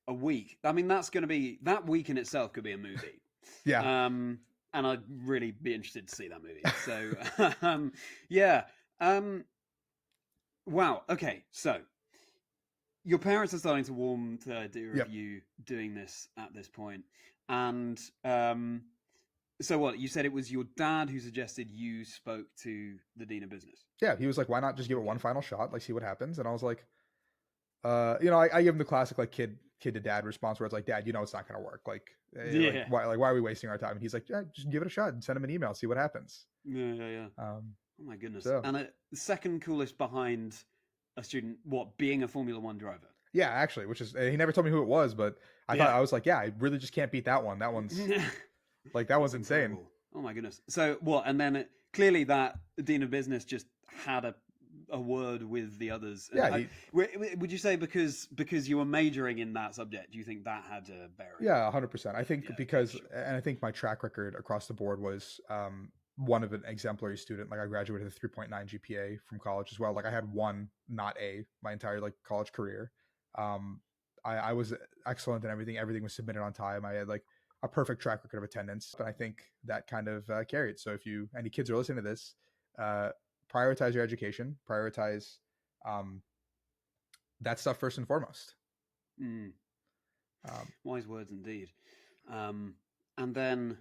a week. I mean, that's going to be that week in itself could be a movie. yeah, And I'd really be interested to see that movie. So, yeah. Wow. Okay. So your parents are starting to warm to the idea of Yep. you doing this at this point, and so what? You said it was your dad who suggested you spoke to the dean of business. Yeah, he was like, why not just give it Okay. one final shot, like see what happens? And I was like, I give him the classic like kid to dad response where it's like, Dad, it's not gonna work. Yeah. Why are we wasting our time? And he's like, yeah, just give it a shot and send him an email, see what happens. Yeah. Yeah. Yeah. Um, Oh my goodness. so And the second coolest behind a student, what, being a Formula One driver? yeah, actually, which is he never told me who it was, but I was like, yeah, I really just can't beat that one. That one's that one's insane. Incredible. Oh my goodness. So what? And then clearly that dean of business just had a word with the others. Yeah, would you say because you were majoring in that subject, do you think that had a bearing? yeah, 100%. I think Yeah, because, sure. and I think my track record across the board was one of an exemplary student. Like I graduated with a 3.9 GPA from college as well. Like I had one not A my entire like college career. I was excellent in everything. Everything was submitted on time. I had like a perfect track record of attendance, but I think that kind of carried. So if any kids are listening to this, prioritize your education, prioritize that stuff first and foremost. Wise words indeed. And then,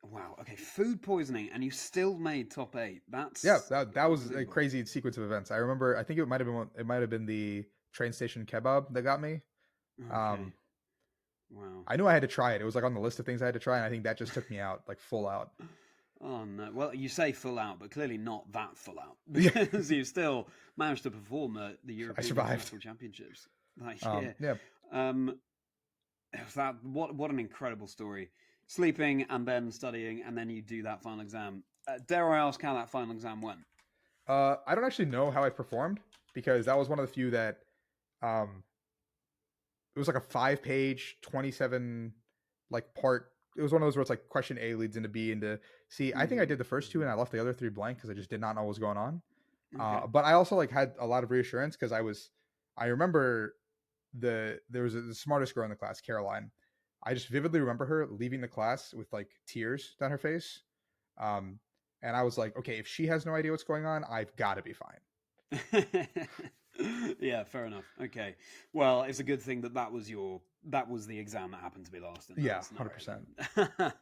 wow, okay, food poisoning, and you still made top 8. That was a crazy sequence of events. I remember. I think it might have been the train station kebab that got me. Okay. Wow. I knew I had to try it. It was like on the list of things I had to try, and I think that just took me out, like full out. Oh no! Well, you say full out, but clearly not that full out because you still managed to perform at the European National Championships. Yeah. What an incredible story! Sleeping and then studying, and then you do that final exam. Dare I ask how that final exam went? I don't actually know how I performed because that was one of the few that, it was like a 5-page, 27 like part. It was one of those where it's like question A leads into B into C. I think I did the first 2 and I left the other 3 blank because I just did not know what was going on. Okay. But I also like had a lot of reassurance because I remember there was the smartest girl in the class, Caroline. I just vividly remember her leaving the class with like tears down her face. And I was like, okay, if she has no idea what's going on, I've got to be fine. Yeah, fair enough. Okay. Well, it's a good thing that was the exam that happened to be last. Yeah, 100%.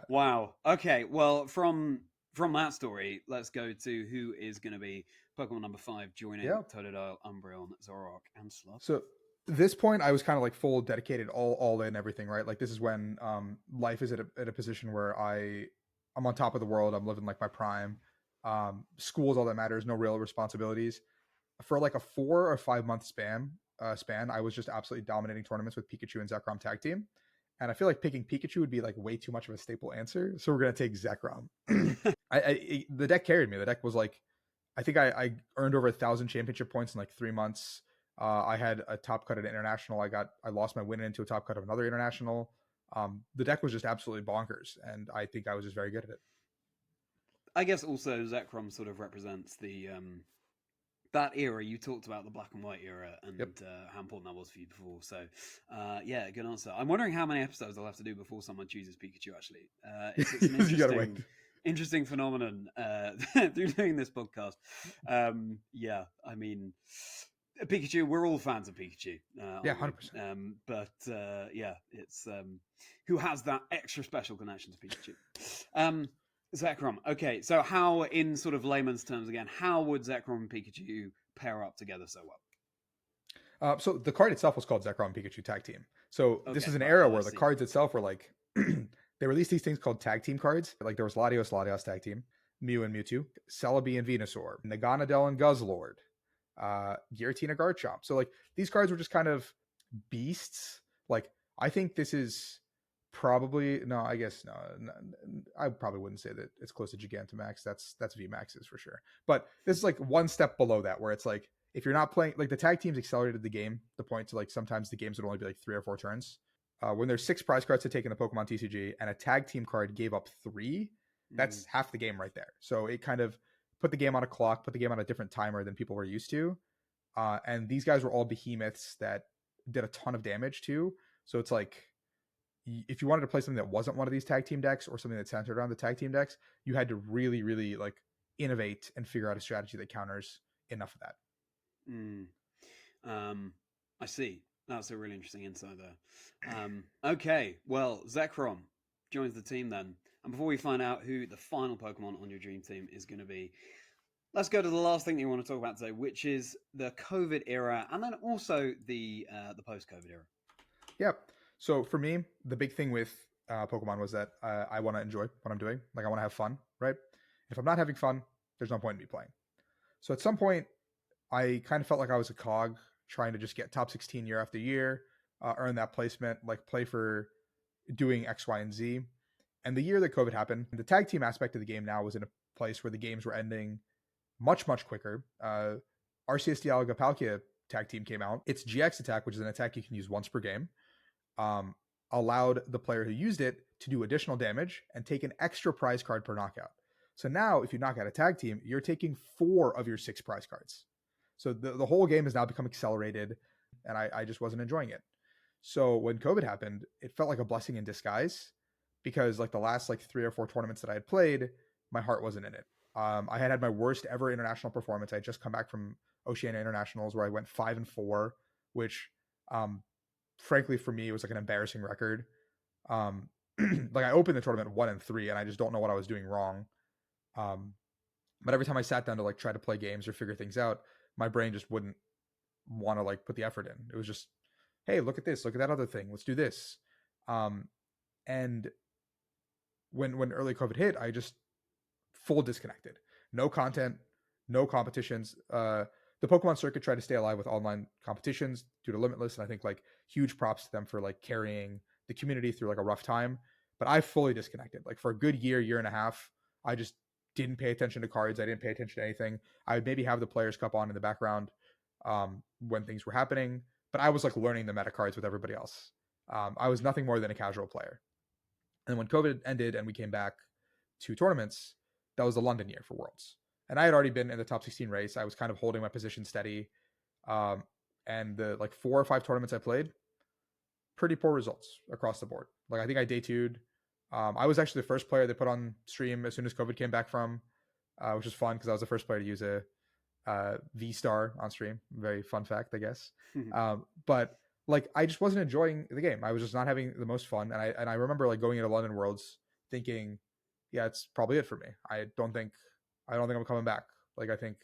Wow. Okay. Well, from that story, let's go to who is going to be Pokemon number 5 joining Totodile, Umbreon, Zoroark, and Slug. So this point, I was kind of like full dedicated, all in everything, right? Like this is when life is at a position where I'm on top of the world. I'm living like my prime. School is all that matters. No real responsibilities. For like a 4 or 5 month span, I was just absolutely dominating tournaments with Pikachu and Zekrom tag team. And I feel like picking Pikachu would be like way too much of a staple answer. So we're going to take Zekrom. The deck carried me. The deck was like, I think I earned over 1,000 championship points in like 3 months. I had a top cut at international. I lost my win into a top cut of another international. The deck was just absolutely bonkers. And I think I was just very good at it. I guess also Zekrom sort of represents the, that era. You talked about the black and white era and how important that was for you before. So, yeah, good answer. I'm wondering how many episodes I'll have to do before someone chooses Pikachu, actually. It's an interesting phenomenon through doing this podcast. Yeah, I mean, Pikachu, we're all fans of Pikachu. Yeah, 100%. But yeah, it's who has that extra special connection to Pikachu? Zekrom. Okay, so how, in sort of layman's terms again, how would Zekrom and Pikachu pair up together so well? So the card itself was called Zekrom Pikachu Tag Team. So this is an era where the cards itself were like, they released these things called tag team cards. Like there was Latios tag team, Mew and Mewtwo, Celebi and Venusaur, Naganadel and Guzzlord, Giratina Garchomp. So like these cards were just kind of beasts. Like I think this is probably I probably wouldn't say that it's close to Gigantamax. That's VMAXs for sure. But this is like one step below that, where it's like if you're not playing, like the tag teams accelerated the game, the point to like sometimes the games would only be like 3 or 4 turns. When there's 6 prize cards to take in the Pokemon TCG and a tag team card gave up 3, that's half the game right there. So it kind of put the game on a clock, put the game on a different timer than people were used to. And these guys were all behemoths that did a ton of damage too. So it's like, if you wanted to play something that wasn't one of these tag team decks or something that centered around the tag team decks, you had to really, really like innovate and figure out a strategy that counters enough of that. Mm. I see. That's a really interesting insight there. Okay, well, Zekrom joins the team then. And before we find out who the final Pokemon on your dream team is going to be, let's go to the last thing that you want to talk about today, which is the COVID era, and then also the post-COVID era. Yeah. So for me, the big thing with Pokemon was that I want to enjoy what I'm doing. Like I want to have fun, right? If I'm not having fun, there's no point in me playing. So at some point, I kind of felt like I was a cog trying to just get top 16 year after year, earn that placement, like play for doing X, Y, and Z. And the year that COVID happened, the tag team aspect of the game now was in a place where the games were ending much, much quicker. Arceus Dialga Palkia tag team came out. Its GX attack, which is an attack you can use once per game, um, allowed the player who used it to do additional damage and take an extra prize card per knockout. So now, if you knock out a tag team, you're taking 4 of your 6 prize cards. So the whole game has now become accelerated, and I just wasn't enjoying it. So when COVID happened, it felt like a blessing in disguise because like the last like 3 or 4 tournaments that I had played, my heart wasn't in it. I had my worst ever international performance. I had just come back from Oceania Internationals where I went 5-4, which um, frankly for me it was like an embarrassing record. Um, like I opened the tournament 1-3, and I just don't know what I was doing wrong. Um, but every time I sat down to like try to play games or figure things out, my brain just wouldn't want to like put the effort in. It was just, hey, look at this, look at that other thing, let's do this. And when early COVID hit, I just full disconnected. No content, no competitions. The Pokemon circuit tried to stay alive with online competitions due to Limitless, and I think like huge props to them for like carrying the community through like a rough time. But I fully disconnected. Like for a good year and a half, I just didn't pay attention to cards. I didn't pay attention to anything. I would maybe have the Players Cup on in the background when things were happening, but I was like learning the meta cards with everybody else. I was nothing more than a casual player. And when COVID ended and we came back to tournaments, that was the London year for Worlds. And I had already been in the top 16 race. I was kind of holding my position steady. And the like 4 or 5 tournaments I played, pretty poor results across the board. Like I think I day two'd. I was actually the first player they put on stream as soon as COVID came back from, which was fun because I was the first player to use a V star on stream. Very fun fact, I guess. But like I just wasn't enjoying the game. I was just not having the most fun. And I remember like going into London Worlds thinking, yeah, it's probably it for me. I don't think I'm coming back. Like I think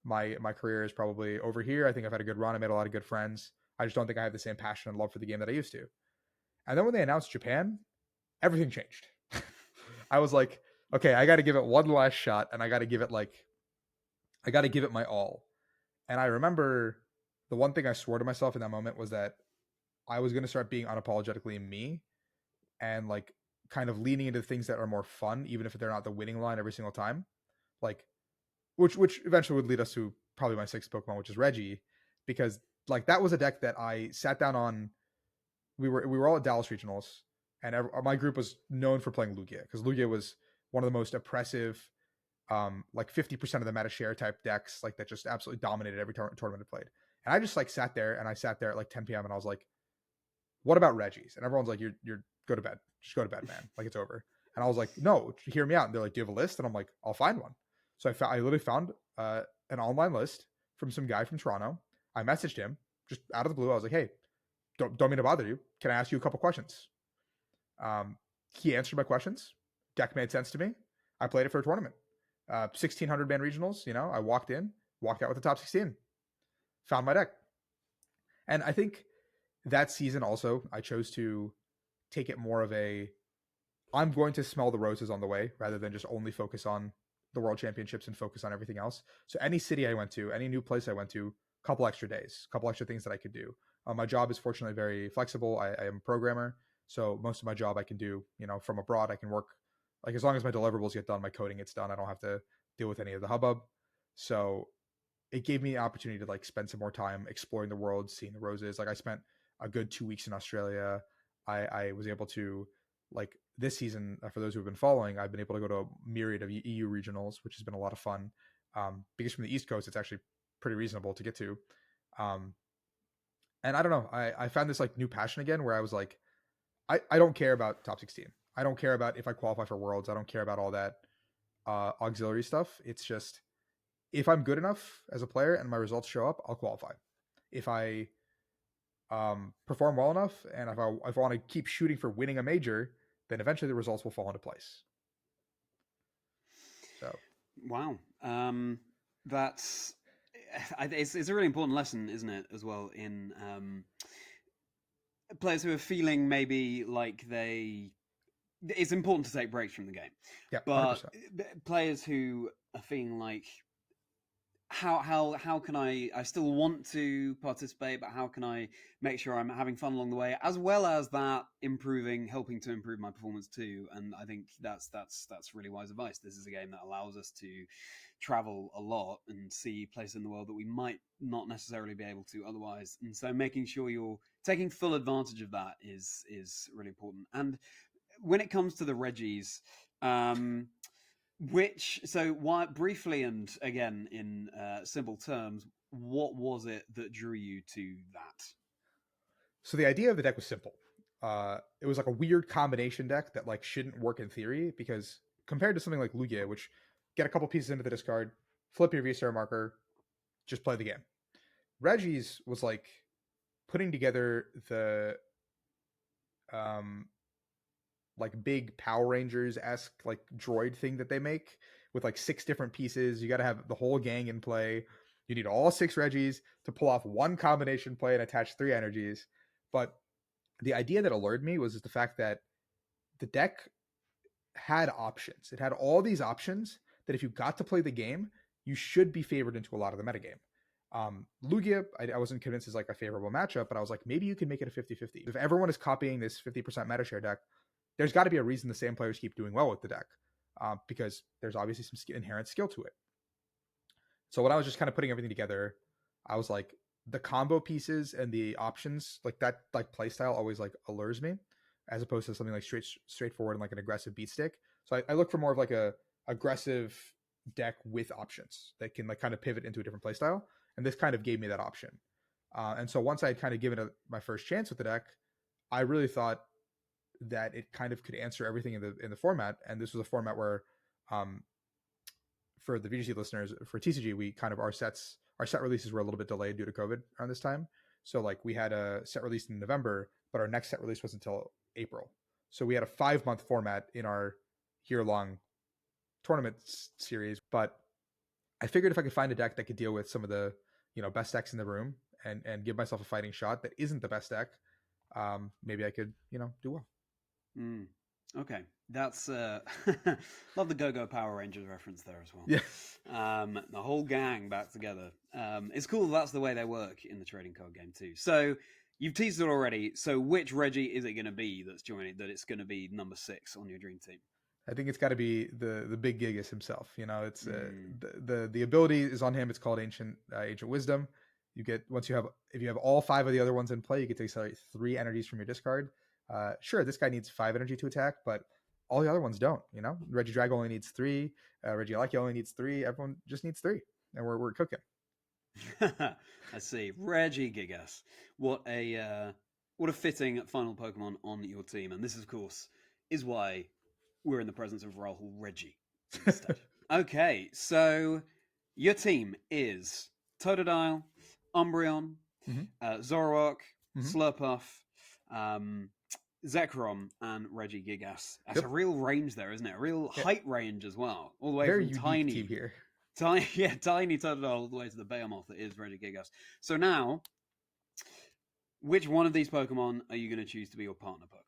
my career is probably over here. I think I've had a good run. I made a lot of good friends. I just don't think I have the same passion and love for the game that I used to. And then when they announced Japan, everything changed. I was like, okay, I got to give it one last shot, and I got to give it my all. And I remember the one thing I swore to myself in that moment was that I was going to start being unapologetically me and like kind of leaning into things that are more fun, even if they're not the winning line every single time. Like, which eventually would lead us to probably my 6th Pokemon, which is Reggie, because like that was a deck that I sat down on. We were all at Dallas Regionals, and my group was known for playing Lugia because Lugia was one of the most oppressive, like 50% of the meta share type decks, like that just absolutely dominated every tournament I played. And I just like sat there at like 10 p.m. and I was like, what about Reggie's? And everyone's like, you're go to bed. Just go to bed, man. Like it's over. And I was like, no, hear me out. And they're like, do you have a list? And I'm like, I'll find one. So I literally found an online list from some guy from Toronto. I messaged him just out of the blue. I was like, hey, don't mean to bother you. Can I ask you a couple questions? He answered my questions. Deck made sense to me. I played it for a tournament. 1,600 man regionals. You know, I walked out with the top 16. Found my deck. And I think that season also, I chose to take it more of a, I'm going to smell the roses on the way rather than just only focus on the world championships and focus on everything else. So any city I went to, any new place I went to, couple extra days, couple extra things that I could do. My job is fortunately very flexible. I am a programmer. So most of my job I can do, you know, from abroad. I can work like as long as my deliverables get done, my coding gets done. I don't have to deal with any of the hubbub. So it gave me an opportunity to like spend some more time exploring the world, seeing the roses. Like I spent a good 2 weeks in Australia. I was able to like this season, for those who have been following, I've been able to go to a myriad of EU regionals, which has been a lot of fun. Because from the East Coast, it's actually pretty reasonable to get to. And I don't know, I found this like new passion again where I was like, I don't care about top 16. I don't care about if I qualify for Worlds. I don't care about all that auxiliary stuff. It's just if I'm good enough as a player and my results show up, I'll qualify. If I perform well enough and if I want to keep shooting for winning a major, then eventually the results will fall into place. So wow, that's it's a really important lesson, isn't it, as well, in players who are feeling maybe like it's important to take breaks from the game. yeah, But 100%. players who are feeling like how can I still want to participate, but how can I make sure I'm having fun along the way, as well as that helping to improve my performance too. And I think that's really wise advice. This is a game that allows us to travel a lot and see places in the world that we might not necessarily be able to otherwise. And so making sure you're taking full advantage of that is really important. And when it comes to the Reggies, why briefly and again in simple terms, what was it that drew you to that? So the idea of the deck was simple. It was like a weird combination deck that like shouldn't work in theory, because compared to something like Lugia, which get a couple pieces into the discard, flip your V-Star marker, just play the game. Reggie's was like putting together the like big Power Rangers-esque like droid thing that they make with like 6 different pieces. You got to have the whole gang in play. You need all 6 Reggies to pull off one combination play and attach 3 energies. But the idea that allured me was the fact that the deck had options. It had all these options that if you got to play the game, you should be favored into a lot of the metagame. Lugia, I wasn't convinced is like a favorable matchup, but I was like, maybe you can make it a 50-50. If everyone is copying this 50% meta share deck, there's got to be a reason the same players keep doing well with the deck, because there's obviously some inherent skill to it. So when I was just kind of putting everything together, I was like, the combo pieces and the options, like that, like play style always like allures me, as opposed to something like straightforward and like an aggressive beat stick. So I look for more of like a aggressive deck with options that can like kind of pivot into a different play style, and this kind of gave me that option. And so once I had kind of given it my first chance with the deck, I really thought that it kind of could answer everything in the format. And this was a format where, for the VGC listeners, for TCG, we kind of our set releases were a little bit delayed due to COVID around this time. So like we had a set released in November, but our next set release was until April. So we had a 5-month format in our year-long tournament series. But I figured if I could find a deck that could deal with some of the best decks in the room and give myself a fighting shot that isn't the best deck, maybe I could do well. Okay, that's love the Go-Go Power Rangers reference there as well. Yeah, the whole gang back together. It's cool that's the way they work in the trading card game too. So you've teased it already. So which Reggie is it going to be that's joining? That it's going to be number 6 on your dream team? I think it's got to be the big Gigas himself. It's the ability is on him. It's called Ancient Wisdom. You get if you have all 5 of the other ones in play, you get to accelerate 3 energies from your discard. Sure, this guy needs 5 energy to attack, but all the other ones don't. Reggie Drag only needs 3. Reggie Lucky only needs 3. Everyone just needs 3, and we're cooking. I see. Reggie Gigas. What a fitting final Pokemon on your team, and this, of course, is why we're in the presence of Rahul Reddy instead. Okay, so your team is Totodile, Umbreon, Zoroark, Slurpuff, Zekrom, and Reggie Gigas. That's a real range there, isn't it? A real height range as well. All the way Very from tiny team here. tiny Totodile all the way to the Behemoth that is Reggie Gigas. So now, which one of these Pokemon are you going to choose to be your partner Pokemon?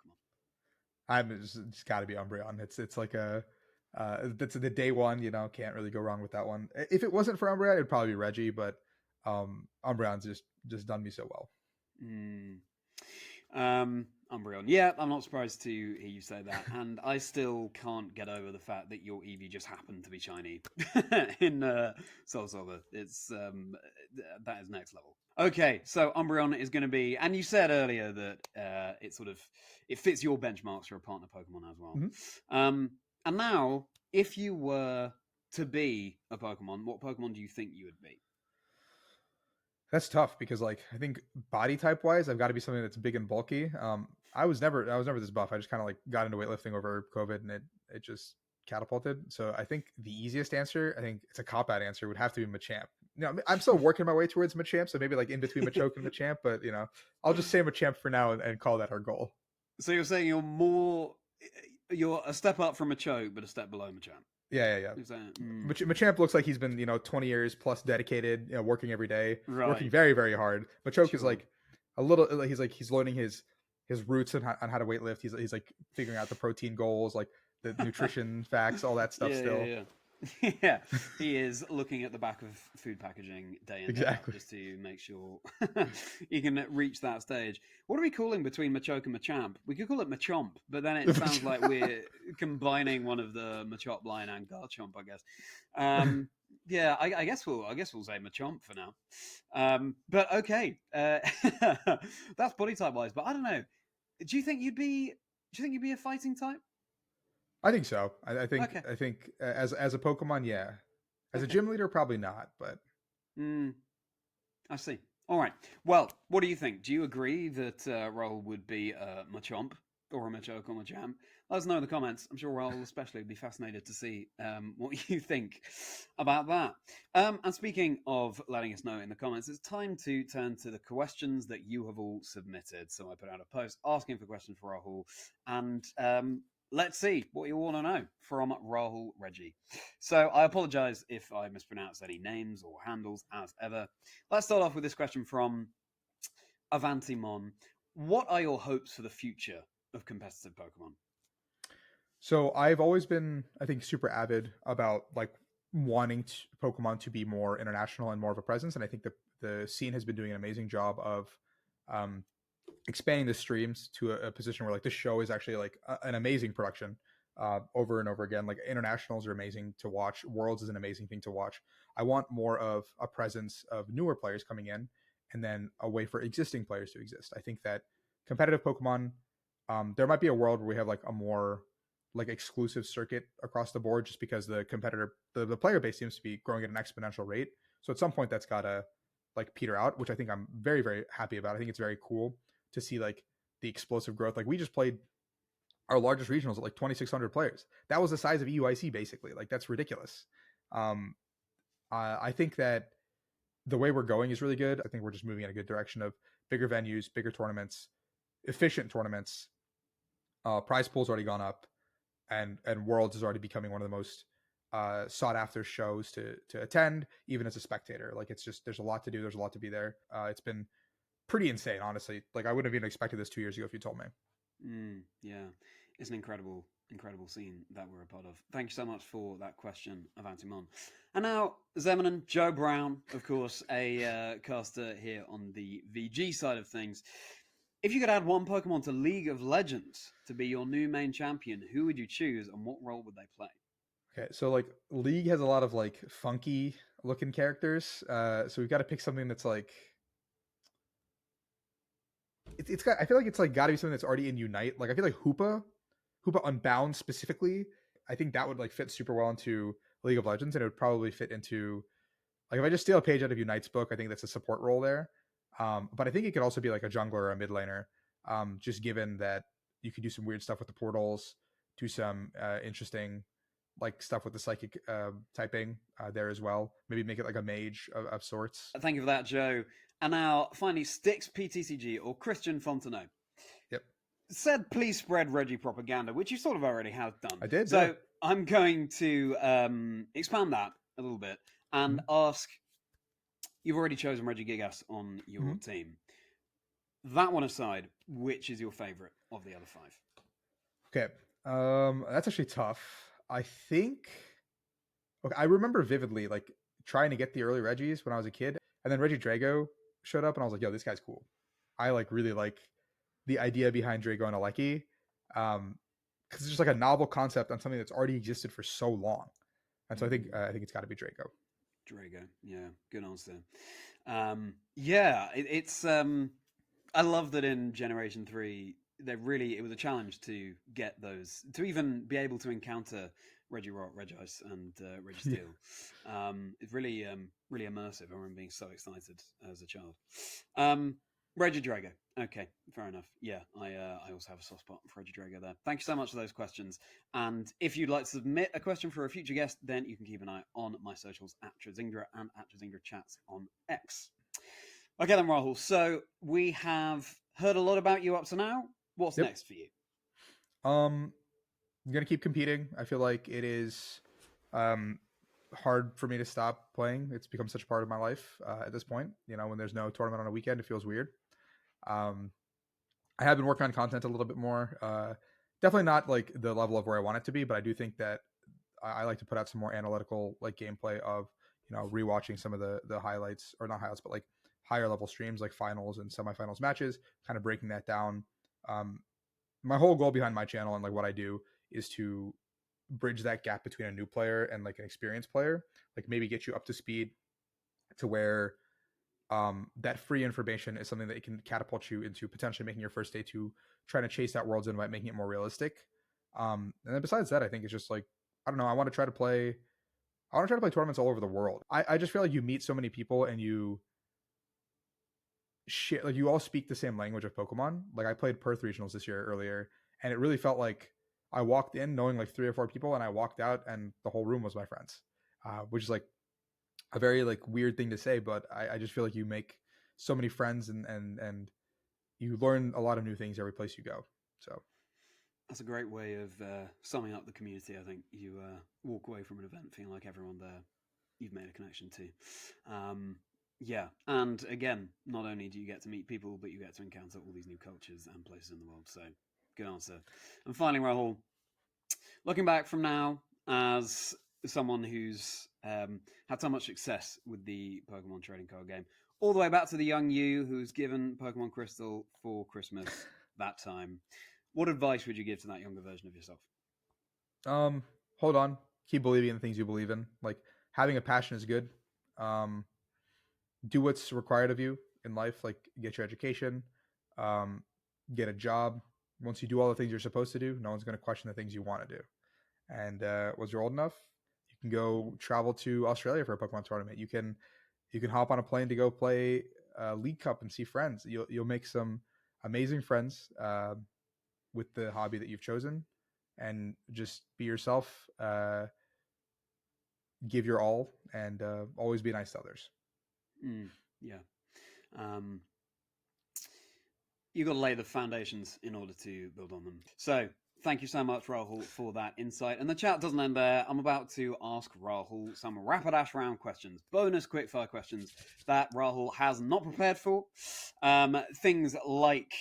It's got to be Umbreon. It's like that's the day one. Can't really go wrong with that one. If it wasn't for Umbreon, it'd probably be Reggie. But Umbreon's just done me so well. Umbreon. Yeah, I'm not surprised to hear you say that, and I still can't get over the fact that your Eevee just happened to be shiny in Soul Silver. It's that is next level. Okay, so Umbreon is going to be, and you said earlier that it fits your benchmarks for a partner Pokemon as well. And now, if you were to be a Pokemon, what Pokemon do you think you would be? That's tough because I think body type wise, I've got to be something that's big and bulky. I was never this buff. I just kind of got into weightlifting over COVID, and it just catapulted. So I think the easiest answer, I think it's a cop out answer, would have to be Machamp. I'm still working my way towards Machamp, so maybe like in between Machoke and Machamp, but I'll just say Machamp for now and call that our goal. So you're saying you're a step up from Machoke, but a step below Machamp. Yeah. Mm. Machamp looks like he's been 20 years plus dedicated, working every day, Right. working very, very hard. Machoke Sure. is like a little, he's learning his roots on how to weightlift. He's like figuring out the protein goals, like the nutrition facts, all that stuff. Yeah, he is looking at the back of food packaging day in day out just to make sure he can reach that stage. What are we calling between Machoke and Machamp? We could call it Machomp, but then it sounds like we're combining one of the Machop line and Garchomp, I guess. Yeah, I guess we'll say Machamp for now. But okay, that's body type wise. But I don't know. Do you think you'd be a fighting type? I think so. I think okay. I think as a Pokemon, yeah. As a gym leader, probably not. But I see. All right. Well, what do you think? Do you agree that Rahul would be a Machamp or a Machoke or Machamp? Let us know in the comments. I'm sure Rahul especially would be fascinated to see what you think about that. And speaking of letting us know in the comments, it's time to turn to the questions that you have all submitted. So I put out a post asking for questions for Rahul, and let's see what you want to know from Rahul Reddy. So I apologize if I mispronounce any names or handles as ever. Let's start off with this question from Avantimon. What are your hopes for the future of competitive Pokemon? So I've always been, I think, super avid about like wanting Pokemon to be more international and more of a presence. And I think the scene has been doing an amazing job of expanding the streams to a position where like this show is actually like an amazing production over and over again. Like internationals are amazing to watch. Worlds is an amazing thing to watch. I want more of a presence of newer players coming in and then a way for existing players to exist. I think that competitive Pokemon, there might be a world where we have like a more like exclusive circuit across the board just because the player base seems to be growing at an exponential rate. So at some point that's got to like peter out, which I think I'm very, very happy about. I think it's very cool to see like the explosive growth. Like we just played our largest regionals at like 2,600 players. That was the size of EUIC basically. Like that's ridiculous. I think that the way we're going is really good. I think we're just moving in a good direction of bigger venues, bigger tournaments, efficient tournaments. Prize pool's already gone up, and Worlds is already becoming one of the most sought after shows to attend, even as a spectator. Like it's just, there's a lot to do. There's a lot to be there. It's been pretty insane, honestly. Like I wouldn't have even expected this 2 years ago if you told me. Yeah, it's an incredible scene that we're a part of. Thank you so much for that question, Avantimon. And now, Zemanin, Joe Brown, of course, a caster here on the VG side of things. If you could add one Pokemon to League of Legends to be your new main champion, who would you choose and what role would they play? Okay, so like League has a lot of like funky looking characters. So we've got to pick something that's like it's got, I feel like it's like got to be something that's already in Unite. Like I feel like Hoopa Unbound specifically, I think that would like fit super well into League of Legends, and it would probably fit into like if I just steal a page out of Unite's book, I think that's a support role there. But I think it could also be like a jungler or a mid laner, just given that you could do some weird stuff with the portals, do some interesting like stuff with the psychic typing there as well. Maybe make it like a mage of sorts. Thank you for that, Joe. And now, finally, Styx PTCG or Christian Fontenot. Yep. Said, please spread Reggie propaganda, which you sort of already have done. I did. So yeah. I'm going to expand that a little bit and ask, you've already chosen Reggie Gigas on your team. That one aside, which is your favorite of the other five? Okay. That's actually tough. I think, okay, I remember vividly like trying to get the early Reggies when I was a kid, and then Reggie Drago showed up and I was like, yo, this guy's cool. I like really like the idea behind Drago and Alecki. Because it's just like a novel concept on something that's already existed for so long. And so I think it's got to be Drago. Drago, yeah, good answer. Yeah, it's I love that in Generation 3 it was a challenge to get those, to even be able to encounter Regirock, Regice, and Registeel. It's really immersive. I remember being so excited as a child. Regidrago. Okay, fair enough. Yeah, I also have a soft spot for Regidrago there. Thank you so much for those questions. And if you'd like to submit a question for a future guest, then you can keep an eye on my socials at Chazingdra and at Chazingdra Chats on X. Okay then, Rahul. So we have heard a lot about you up to now. What's Yep. next for you? I'm gonna keep competing. I feel like it is hard for me to stop playing. It's become such a part of my life at this point. You know, when there's no tournament on a weekend, it feels weird. Um, I have been working on content a little bit more. Definitely not like the level of where I want it to be, but I do think that I like to put out some more analytical like gameplay of rewatching some of the highlights, or not highlights, but like higher level streams like finals and semifinals matches, kind of breaking that down. My whole goal behind my channel and like what I do is to bridge that gap between a new player and like an experienced player, like maybe get you up to speed to where that free information is something that can catapult you into potentially making your first day to trying to chase that world's invite, making it more realistic. And then besides that, I think it's just like, I don't know, I want to try to play tournaments all over the world. I just feel like you meet so many people and you shit, like you all speak the same language of Pokemon. Like I played Perth regionals this year earlier, and it really felt like I walked in knowing like 3 or 4 people, and I walked out and the whole room was my friends, which is like a very like weird thing to say, but I just feel like you make so many friends and you learn a lot of new things every place you go. So That's a great way of summing up the community. I think you walk away from an event feeling like everyone there you've made a connection to. Yeah, and again, not only do you get to meet people, but you get to encounter all these new cultures and places in the world. So, good answer. And finally, Rahul, looking back from now as someone who's had so much success with the Pokemon trading card game, all the way back to the young you who's given Pokemon Crystal for Christmas that time, what advice would you give to that younger version of yourself? hold on, keep believing in the things you believe in. Like having a passion is good. Um, do what's required of you in life, like get your education, um, get a job. Once you do all the things you're supposed to do, no one's going to question the things you want to do. And once you're old enough, you can go travel to Australia for a Pokemon tournament. You can hop on a plane to go play League Cup and see friends. You'll make some amazing friends with the hobby that you've chosen, and just be yourself. Give your all, and always be nice to others. Yeah. Um, You've got to lay the foundations in order to build on them. So, thank you so much, Rahul, for that insight. And the chat doesn't end there. I'm about to ask Rahul some Rapidash round questions, bonus quickfire questions that Rahul has not prepared for. Things like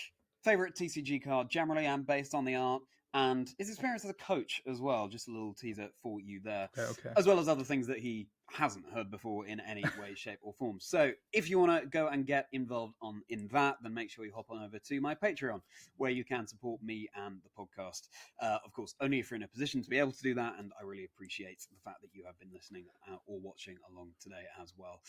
favorite TCG card generally and based on the art, and his experience as a coach as well. Just a little teaser for you there. Okay. As well as other things that he hasn't heard before in any way, shape, or form. So if you want to go and get involved in that, then make sure you hop on over to my Patreon, where you can support me and the podcast. Of course, only if you're in a position to be able to do that, and I really appreciate the fact that you have been listening or watching along today as well.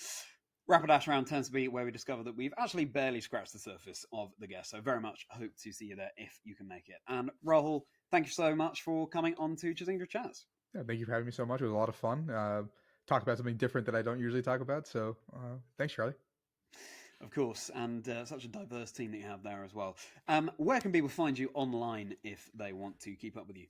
Rapidash round tends to be where we discover that we've actually barely scratched the surface of the guest. So very much hope to see you there if you can make it. And Rahul, thank you so much for coming on to Chazingdra Chats. Yeah, thank you for having me so much. It was a lot of fun. Talk about something different that I don't usually talk about. So thanks, Charlie. Of course, and such a diverse team that you have there as well. Where can people find you online if they want to keep up with you?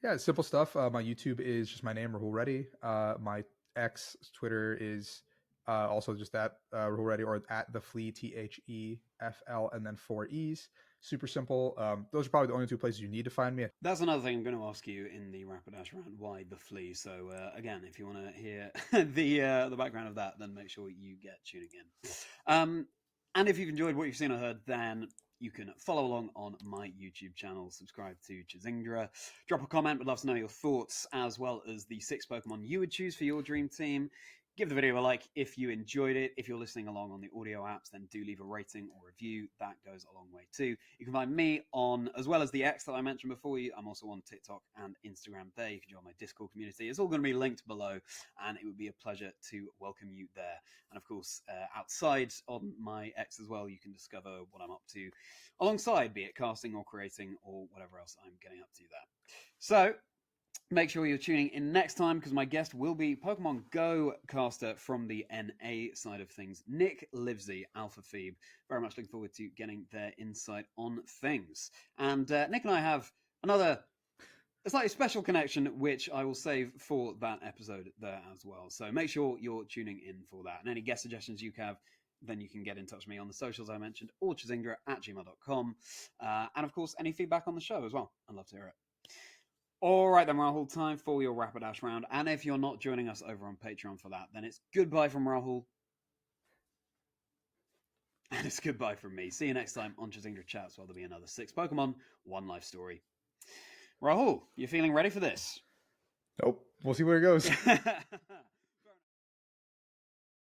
Yeah, simple stuff. My YouTube is just my name, Rahul Reddy. My X Twitter is also just that Rahul Reddy, or at the Flea, THEFL, and then 4 E's. Super simple. Those are probably the only 2 places you need to find me. That's another thing I'm going to ask you in the Rapidash round. Why the Flea? So again, if you want to hear the background of that, then make sure you get tuning in. And if you've enjoyed what you've seen or heard, then you can follow along on my YouTube channel, subscribe to Chazingdra, drop a comment. Would love to know your thoughts, as well as the 6 Pokemon you would choose for your dream team. Give the video a like if you enjoyed it. If you're listening along on the audio apps, then do leave a rating or review. That goes a long way too. You can find me on, as well as the X that I mentioned before you, I'm also on TikTok and Instagram there. You can join my Discord community. It's all going to be linked below, and it would be a pleasure to welcome you there. And of course, outside on my X as well, you can discover what I'm up to alongside, be it casting or creating or whatever else I'm getting up to there. So, Make sure you're tuning in next time because my guest will be Pokemon Go caster from the NA side of things, Nick Livesey, Alpha Phoebe. Very much looking forward to getting their insight on things. And Nick and I have a slightly special connection, which I will save for that episode there as well. So make sure you're tuning in for that. And any guest suggestions you have, then you can get in touch with me on the socials I mentioned, or chazingdra@gmail.com. And of course, any feedback on the show as well. I'd love to hear it. All right, then, Rahul, time for your Rapidash round. And if you're not joining us over on Patreon for that, then it's goodbye from Rahul. And it's goodbye from me. See you next time on Chazingdra Chats, where there'll be another 6 Pokemon, 1 life story. Rahul, you feeling ready for this? Nope. We'll see where it goes.